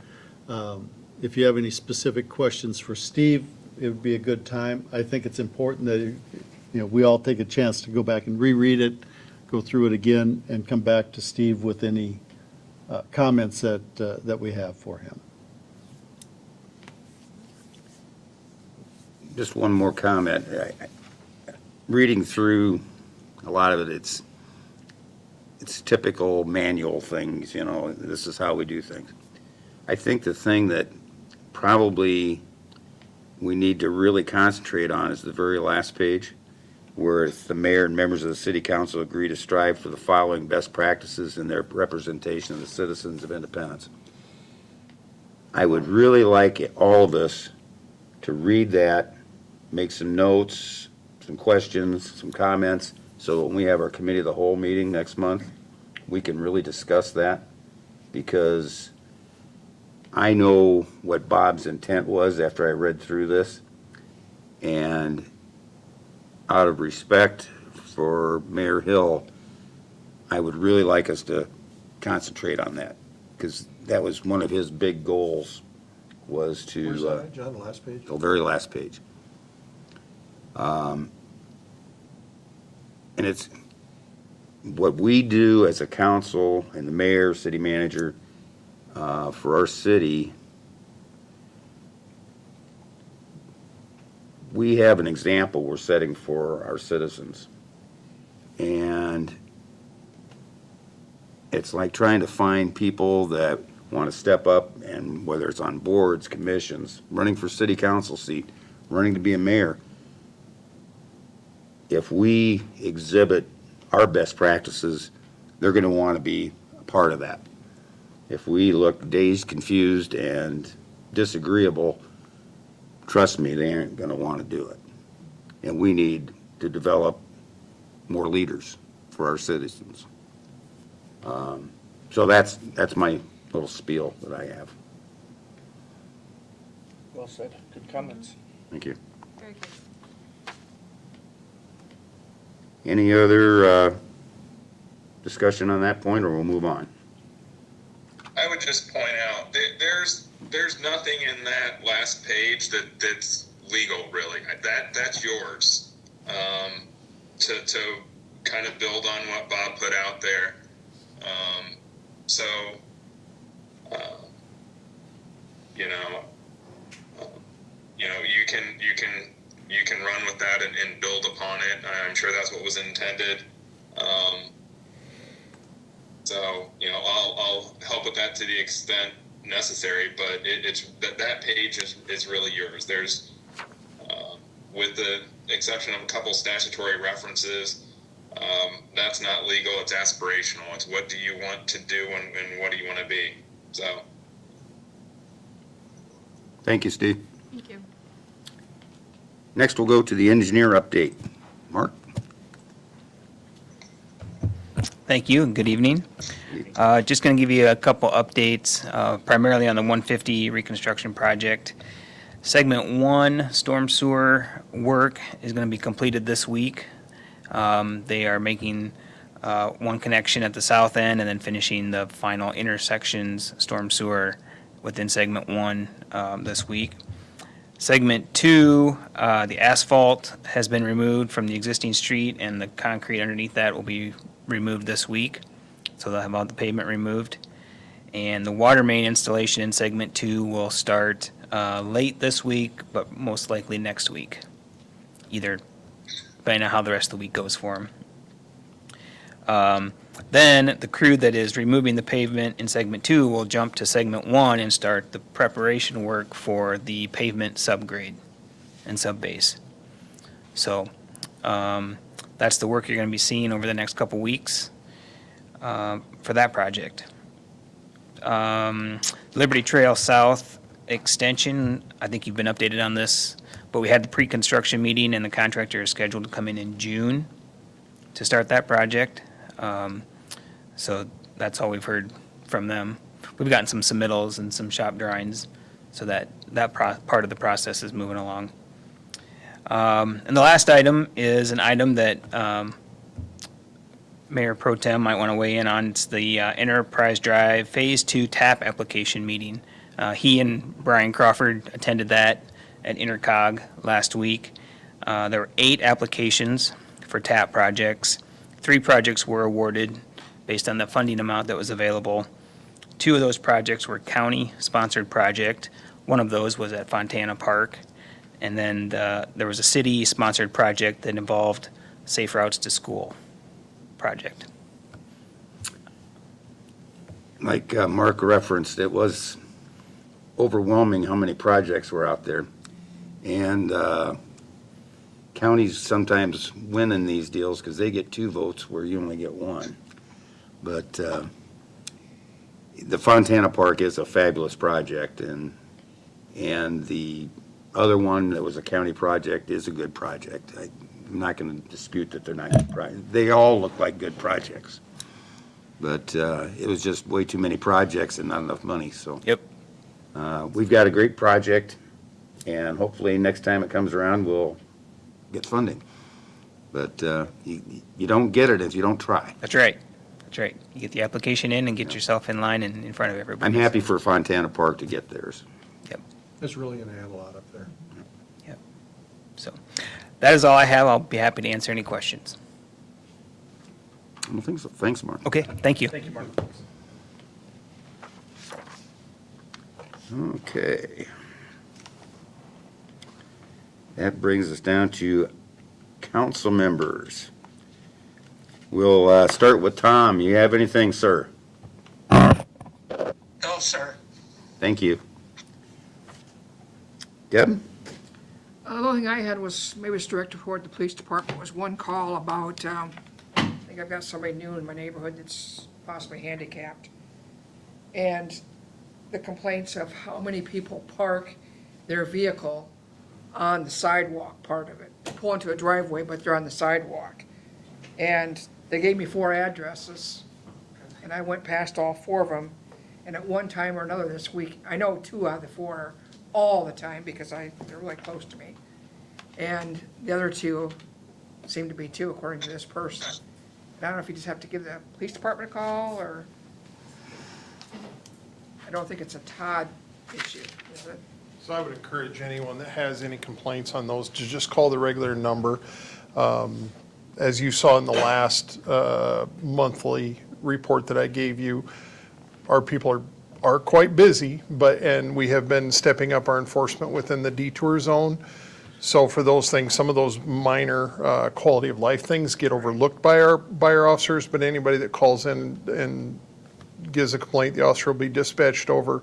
If you have any specific questions for Steve, it would be a good time. I think it's important that, we all take a chance to go back and reread it, go through it again, and come back to Steve with any comments that we have for him. Just one more comment. Reading through a lot of it, it's typical manual things, this is how we do things. I think the thing that probably we need to really concentrate on is the very last page, where the mayor and members of the city council agree to strive for the following best practices in their representation of the citizens of Independence. I would really like all of us to read that, make some notes, some questions, some comments, so that when we have our committee of the whole meeting next month, we can really discuss that, because I know what Bob's intent was after I read through this, and out of respect for Mayor Hill, I would really like us to concentrate on that, because that was one of his big goals, was to... Where's that, John, the last page? The very last page. And it's what we do as a council and the mayor, city manager, for our city. We have an example we're setting for our citizens. And it's like trying to find people that want to step up, and whether it's on boards, commissions, running for city council seat, running to be a mayor. If we exhibit our best practices, they're going to want to be a part of that. If we look dazed, confused, and disagreeable, trust me, they aren't going to want to do it. And we need to develop more leaders for our citizens. So that's my little spiel that I have. Well said. Good comments. Thank you. Very good. Any other discussion on that point, or we'll move on? I would just point out there's nothing in that last page that's legal, really. That's yours to kind of build on what Bob put out there. So you can run with that and build upon it. I'm sure that's what was intended. So I'll help with that to the extent necessary, but it's that page is really yours. There's with the exception of a couple statutory references, that's not legal. It's aspirational. It's what do you want to do and what do you want to be. So Thank you, Steve. Thank you. Next, we'll go to the engineer update. Mark? Thank you, and good evening. Just going to give you a couple updates, primarily on the 150 reconstruction project. Segment 1, storm sewer work, is going to be completed this week. They are making one connection at the south end and then finishing the final intersections storm sewer within segment 1 this week. Segment 2, the asphalt has been removed from the existing street, and the concrete underneath that will be removed this week, so they'll have all the pavement removed. And the water main installation in segment 2 will start late this week, but most likely next week, either depending on how the rest of the week goes for them. Then the crew that is removing the pavement in segment 2 will jump to segment 1 and start the preparation work for the pavement subgrade and subbase. So that's the work you're going to be seeing over the next couple weeks for that project. Liberty Trail South extension, I think you've been updated on this, but we had the pre-construction meeting and the contractor is scheduled to come in June to start that project. So that's all we've heard from them. We've gotten some submittals and some shop drawings, so that part of the process is moving along. And the last item is an item that Mayor Pro Tem might want to weigh in on. It's the Enterprise Drive Phase 2 TAP application meeting. He and Brian Crawford attended that at Intercog last week. There were 8 applications for TAP projects. 3 projects were awarded based on the funding amount that was available. 2 of those projects were county-sponsored project. One of those was at Fontana Park. And then there was a city-sponsored project that involved Safe Routes to School project. Like Mark referenced, it was overwhelming how many projects were out there. And counties sometimes win in these deals because they get 2 votes where you only get 1. But the Fontana Park is a fabulous project, and the other one that was a county project is a good project. I'm not going to dispute that they're not good projects. They all look like good projects. But it was just way too many projects and not enough money, so. Yep. We've got a great project, and hopefully next time it comes around, we'll get funding. But you don't get it if you don't try. That's right. That's right. You get the application in and get yourself in line and in front of everybody. I'm happy for Fontana Park to get theirs. Yep. It's really gonna add a lot up there. Yep. So that is all I have. I'll be happy to answer any questions. I don't think so. Thanks, Mark. Okay, thank you. Thank you, Mark. Okay. That brings us down to council members. We'll start with Tom. You have anything, sir? No, sir. Thank you. Deb? The only thing I had was, maybe it's directed toward the police department, was one call about, I think I've got somebody new in my neighborhood that's possibly handicapped. And the complaints of how many people park their vehicle on the sidewalk part of it. They pull into a driveway, but they're on the sidewalk. And they gave me 4 addresses, and I went past all 4 of them. And at one time or another this week, I know 2 out of the 4 are all the time because they're really close to me. And the other 2 seem to be too, according to this person. And I don't know if you just have to give the police department a call, or, I don't think it's a Todd issue, is it? So I would encourage anyone that has any complaints on those to just call the regular number. As you saw in the last monthly report that I gave you, our people are quite busy, and we have been stepping up our enforcement within the detour zone. So for those things, some of those minor quality of life things get overlooked by our officers, but anybody that calls in and gives a complaint, the officer will be dispatched over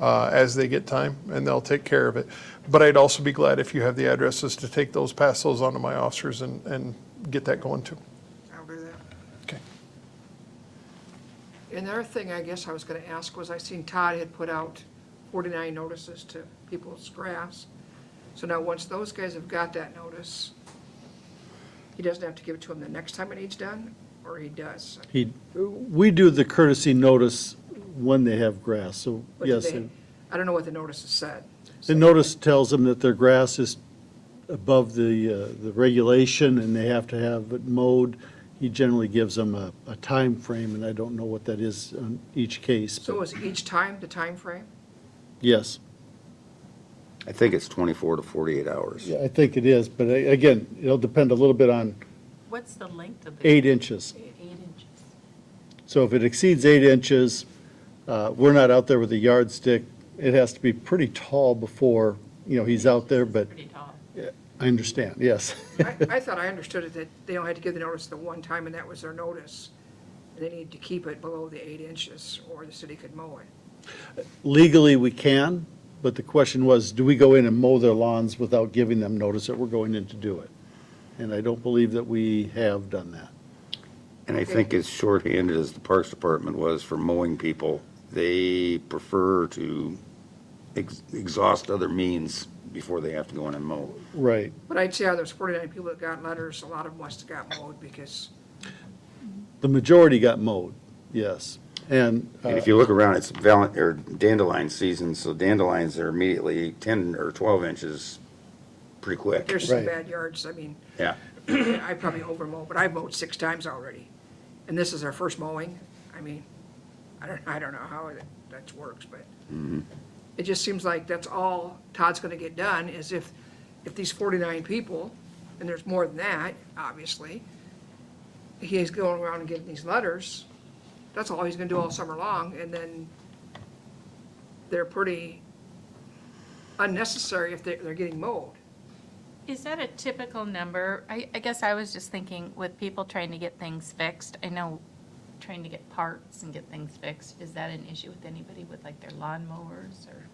as they get time, and they'll take care of it. But I'd also be glad if you have the addresses to take those, pass those on to my officers and get that going too. I'll do that. Okay. And the other thing I guess I was gonna ask was, I seen Todd had put out 49 notices to people's grass. So now, once those guys have got that notice, he doesn't have to give it to them the next time it needs done, or he does? We do the courtesy notice when they have grass, so What did yes. they- I don't know what the notice has said. The notice tells them that their grass is above the regulation and they have to have it mowed. He generally gives them a time frame, and I don't know what that is on each case. So but is each time the time frame? yes, I think it's 24 to 48 hours. yeah, I think it is, but again, it'll depend a little bit on What's the length of the? 8 inches. 8 inches. So if it exceeds 8 inches, we're not out there with a yardstick. It has to be pretty tall before, he's out there, but Pretty tall. I understand, yes. I thought I understood it that they only had to give the notice the one time, and that was their notice. And they need to keep it below the 8 inches, or the city could mow it. Legally, we can, but the question was, do we go in and mow their lawns without giving them notice that we're going in to do it? And I don't believe that we have done that. And I think as shorthanded as the Parks Department was for mowing people, they prefer to exhaust other means before they have to go in and mow. Right. But I'd say out of those 49 people that got letters, a lot of them must have got mowed, because The majority got mowed, yes. And And if you look around, it's dandelion season, so dandelions are immediately 10 or 12 inches pretty quick. there's some Right. bad yards. I mean, Yeah. I probably overmow, but I've mowed 6 times already. and this is our first mowing, I mean, I don't know how that works, but it just seems like that's all Todd's gonna get done, is if these 49 people, and there's more than that, obviously, he's going around and getting these letters, that's all he's gonna do all summer long, and then they're pretty unnecessary if they're getting mowed. Is that a typical number? I guess I was just thinking with people trying to get things fixed, I know trying to get parts and get things fixed, is that an issue with anybody with like their lawnmowers or?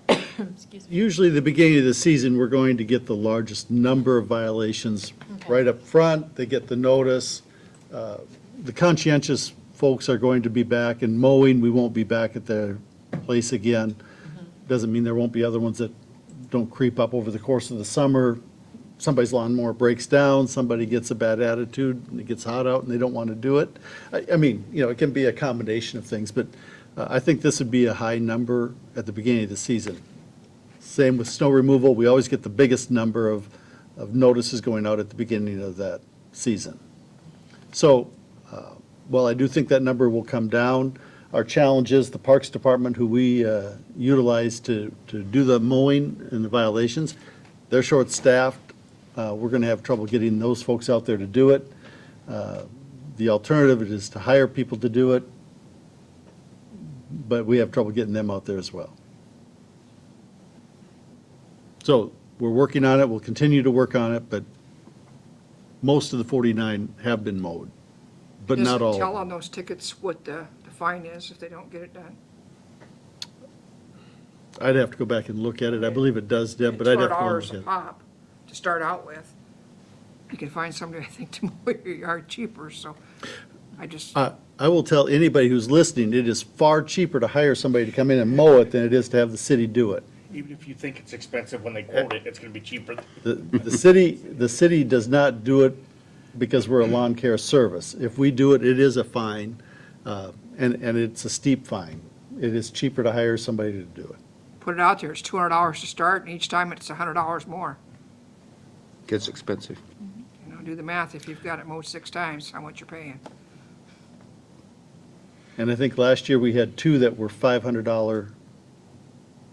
Excuse me. Usually the beginning of the season, we're going to get the largest number of violations Okay. right up front. They get the notice. The conscientious folks are going to be back, and mowing, we won't be back at their place again. Doesn't mean there won't be other ones that don't creep up over the course of the summer. Somebody's lawnmower breaks down, somebody gets a bad attitude, and it gets hot out and they don't want to do it. I mean, it can be a combination of things, but I think this would be a high number at the beginning of the season. Same with snow removal, we always get the biggest number of notices going out at the beginning of that season. So, while I do think that number will come down, our challenge is the Parks Department, who we utilize to do the mowing and the violations, they're short-staffed. We're going to have trouble getting those folks out there to do it. The alternative is to hire people to do it, but we have trouble getting them out there as well. So we're working on it, we'll continue to work on it, but most of the 49 have been mowed, but not all Does it of tell them. on those tickets what the fine is if they don't get it done? I'd have to go back and look at it. I believe it does, Deb, but I'd have to go and $200 look a at it. pop to start out with. You can find somebody, I think, to mow your yard cheaper, so I just, I will tell anybody who's listening, it is far cheaper to hire somebody to come in and mow it than it is to have the city do it. Even if you think it's expensive when they quote it, it's gonna be cheaper. The city does not do it because we're a lawn care service. If we do it, it is a fine, and it's a steep fine. It is cheaper to hire somebody to do it. put it out there, it's $200 to start, and each time it's $100 more. Gets expensive. Do the math, if you've got it mowed 6 times, how much you're paying. And I think last year we had 2 that were $500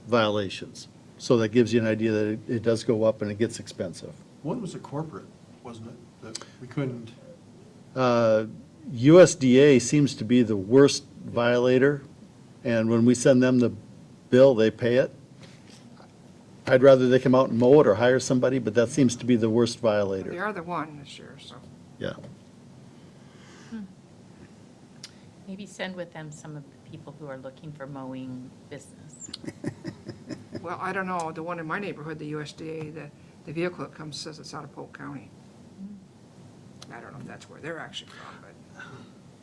violations. So that gives you an idea that it does go up and it gets expensive. One was a corporate, wasn't it, that we couldn't, USDA seems to be the worst violator, and when we send them the bill, they pay it. I'd rather they come out and mow it or hire somebody, but that seems to be the worst They violator. are the one this year, so. Yeah. Maybe send with them some of the people who are looking for mowing business. Well, I don't know, the one in my neighborhood, the USDA, the vehicle that comes says it's out of Polk County. I don't know if that's where they're actually from,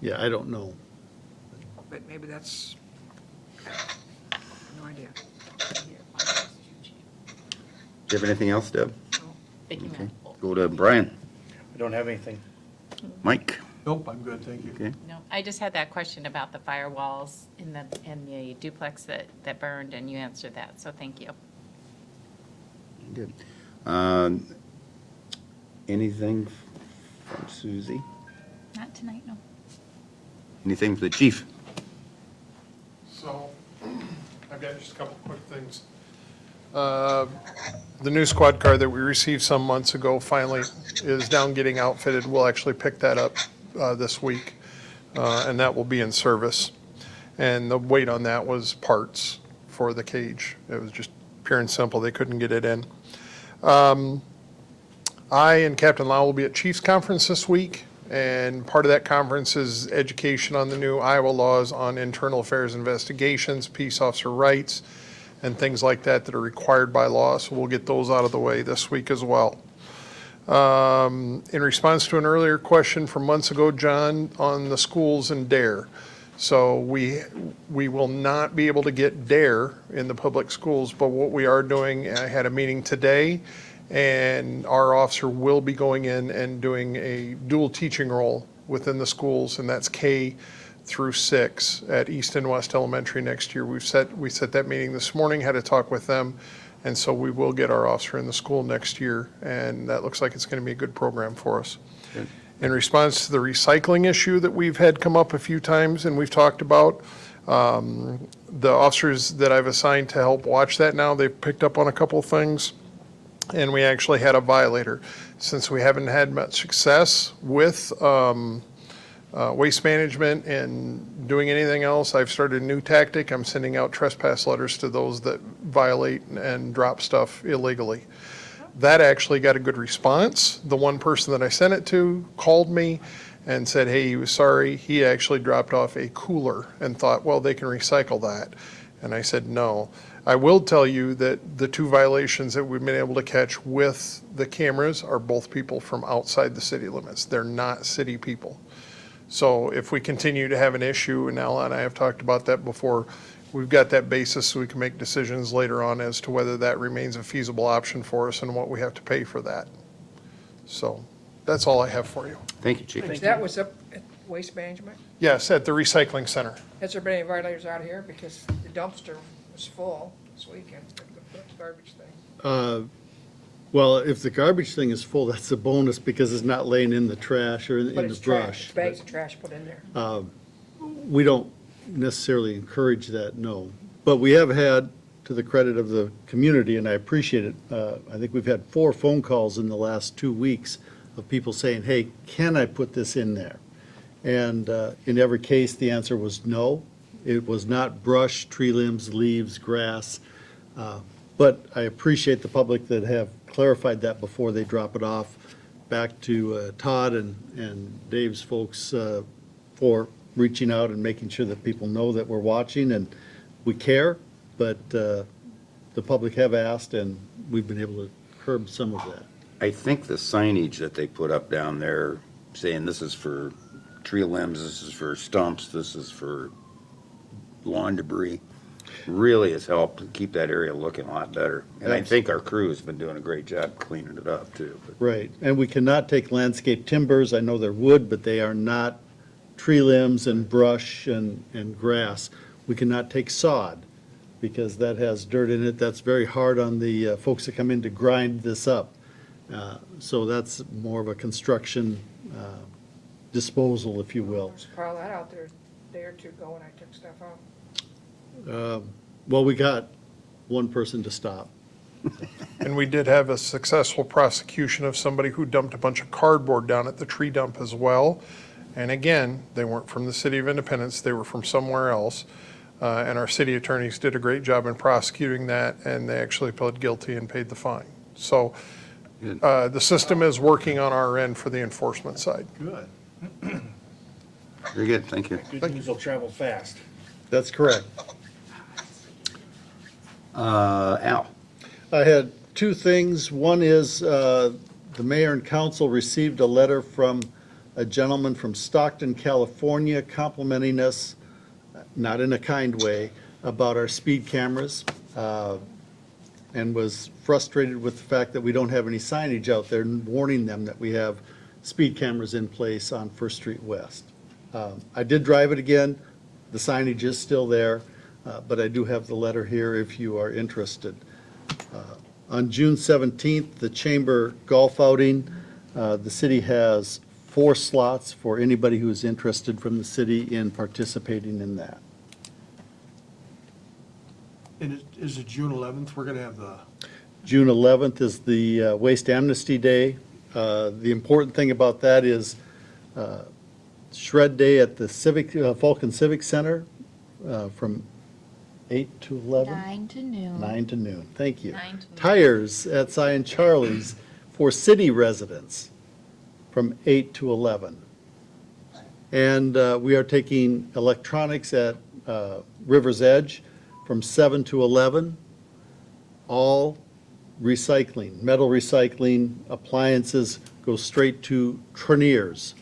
Yeah, I don't know. but maybe that's, no idea. Do you have anything else, Deb? Big Okay. mouthful. Go to Brian. I don't have anything. Mike? nope, I'm good, thank you. Okay. No, I just had that question about the firewalls in the duplex that burned, and you answered that, so thank you. Good. Anything from Suzie? Not tonight, no. Anything for the chief? So, I've got just a couple quick things. The new squad car that we received some months ago finally is down getting outfitted. We'll actually pick that up this week, and that will be in service. And the wait on that was parts for the cage. It was just pure and simple. They couldn't get it in. I and Captain Lau will be at Chiefs Conference this week, and part of that conference is education on the new Iowa laws on internal affairs investigations, peace officer rights, and things like that that are required by law. So we'll get those out of the way this week as well. In response to an earlier question from months ago, John, on the schools and DARE. So we will not be able to get DARE in the public schools, but what we are doing, I had a meeting today, and our officer will be going in and doing a dual teaching role within the schools, and that's K through 6 at East and West Elementary next year. We set that meeting this morning, had a talk with them, and so we will get our officer in the school next year, and that looks like it's going to be a good program for us. Good. in response to the recycling issue that we've had come up a few times and we've talked about. The officers that I've assigned to help watch that now, they've picked up on a couple of things, and we actually had a violator. Since we haven't had much success with waste management and doing anything else, I've started a new tactic. I'm sending out trespass letters to those that violate and drop stuff illegally. That actually got a good response. The one person that I sent it to called me and said, hey, he was sorry. He actually dropped off a cooler and thought, well, they can recycle that. And I said, no. I will tell you that the 2 violations that we've been able to catch with the cameras are both people from outside the city limits. They're not city people. So if we continue to have an issue, and Ella and I have talked about that before, we've got that basis so we can make decisions later on as to whether that remains a feasible option for us and what we have to pay for that. So that's all I have for you. Thank you, Chief. That was up at Waste Management? Yes, at the recycling center. Has there been any violators out here? Because the dumpster was full this weekend, the garbage thing. Well, if the garbage thing is full, that's a bonus because it's not laying in the trash or in But the it's trash, brush. bags of trash put in there. We don't necessarily encourage that, no. But we have had, to the credit of the community, and I appreciate it, I think we've had 4 phone calls in the last 2 weeks of people saying, hey, can I put this in there? And in every case, the answer was no. It was not brush, tree limbs, leaves, grass. But I appreciate the public that have clarified that before they drop it off. Back to Todd and Dave's folks for reaching out and making sure that people know that we're watching and we care, but the public have asked and we've been able to curb some of that. I think the signage that they put up down there saying this is for tree limbs, this is for stumps, this is for lawn debris, really has helped keep that area looking a lot better. And I think our crew has been doing a great job cleaning it up too. But Right, and we cannot take landscape timbers, I know they're wood, but they are not tree limbs and brush and grass. We cannot take sod, because that has dirt in it, that's very hard on the folks that come in to grind this up. So that's more of a construction disposal, if you will. There's a pile of that out there a day or two ago when I took stuff out. Well, we got one person to stop. And we did have a successful prosecution of somebody who dumped a bunch of cardboard down at the tree dump as well. And again, they weren't from the city of Independence, they were from somewhere else. And our city attorneys did a great job in prosecuting that, and they actually pled guilty and paid the fine. So the system is working on our end for the enforcement side. Good. very good, thank you. Good news will travel fast. That's correct. Al? I had 2 things. One is the mayor and council received a letter from a gentleman from Stockton, California, complimenting us, not in a kind way, about our speed cameras, and was frustrated with the fact that we don't have any signage out there warning them that we have speed cameras in place on First Street West. I did drive it again. The signage is still there, but I do have the letter here if you are interested. On June 17th, the Chamber Golf Outing, the city has 4 slots for anybody who is interested from the city in participating in that. And is it June 11th? We're going to have the, June 11th is the Waste Amnesty Day. The important thing about that is Shred Day at the Falcon Civic Center from 8 to 11? 9 to noon. 9 to noon, thank you. 9 to noon. Tires at Cy and Charlie's for city residents from 8 to 11. And we are taking electronics at River's Edge from 7 to 11. All recycling, metal recycling, appliances go straight to Treniers.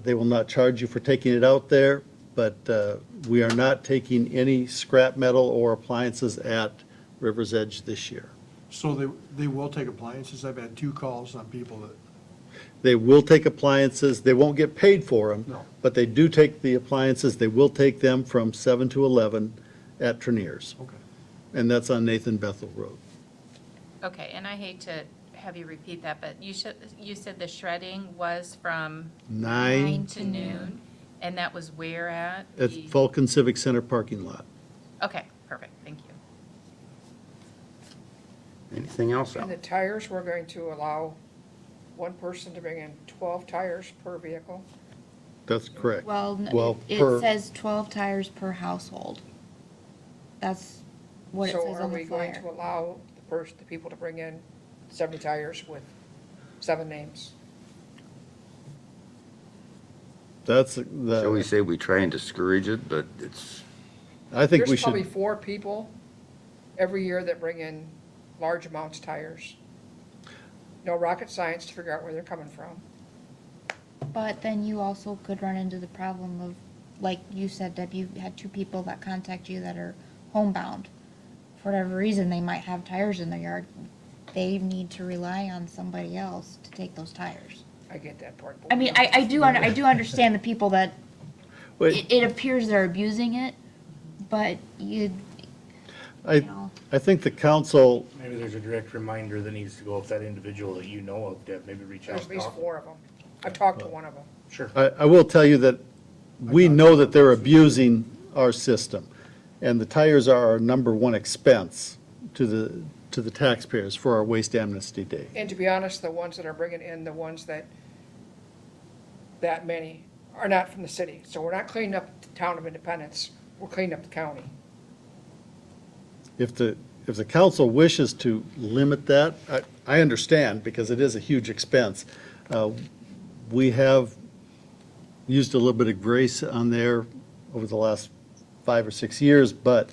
They will not charge you for taking it out there, but we are not taking any scrap metal or appliances at River's Edge this year. so they will take appliances. I've had 2 calls on people that, They will take appliances, they won't get paid for them, No. but they do take the appliances, they will take them from 7 to 11 at Treniers. okay. And that's on Nathan Bethel Road. Okay, and I hate to have you repeat that, but you said the shredding was from 9 to noon, and that was where at? at Vulcan Civic Center parking lot. Okay, perfect, thank you. Anything else, And Al? the tires, we're going to allow one person to bring in 12 tires per vehicle. That's correct. Well, per- it says 12 tires per household. That's what it So says are on we the going to flyer. allow the people to bring in 70 tires with 7 names? That's Shall we the, say we try and discourage it, but it's, I think we There's probably should, 4 people every year that bring in large amounts of tires. No rocket science to figure out where they're coming from. But then you also could run into the problem of, like you said, Deb, you had 2 people that contact you that are homebound. For whatever reason, they might have tires in their yard. They need to rely on somebody else to take those tires. I get that part. I mean, I do understand the people that, Wait. it appears they're abusing it, but you I, know. I think the council, Maybe there's a direct reminder that needs to go if that individual that you know of, Deb, maybe reach out. There's at least talk. 4 of them. I've talked to one of them. Sure. I will tell you that we know that they're abusing our system. And the tires are our number one expense to the taxpayers for our Waste Amnesty Day. And to be honest, the ones that are bringing in, the ones that many are not from the city. So we're not cleaning up the town of Independence, we're cleaning up the county. If the council wishes to limit that, I understand, because it is a huge expense. We have used a little bit of grace on there over the last 5 or 6 years, but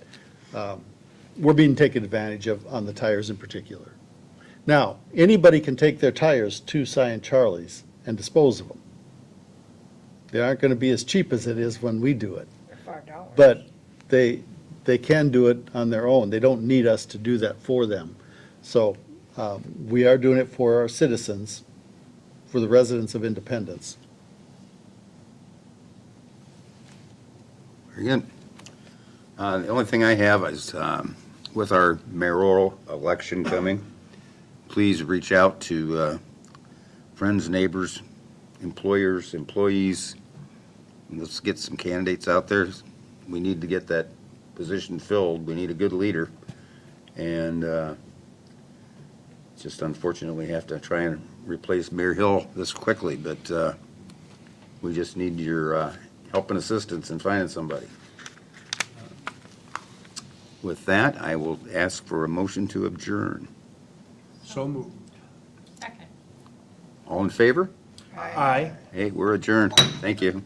we're being taken advantage of on the tires in particular. Now, anybody can take their tires to Cy and Charlie's and dispose of them. They aren't going to be as cheap as it is when we do it, They're $5. but they can do it on their own. They don't need us to do that for them. So we are doing it for our citizens, for the residents of Independence. very good. The only thing I have is, with our mayoral election coming, please reach out to friends, neighbors, employers, employees. Let's get some candidates out there. We need to get that position filled. We need a good leader. And just unfortunately, we have to try and replace Mayor Hill this quickly, but we just need your help and assistance in finding somebody. With that, I will ask for a motion to adjourn. So moved. Second. All in favor? Aye. Hey, we're adjourned. Thank you.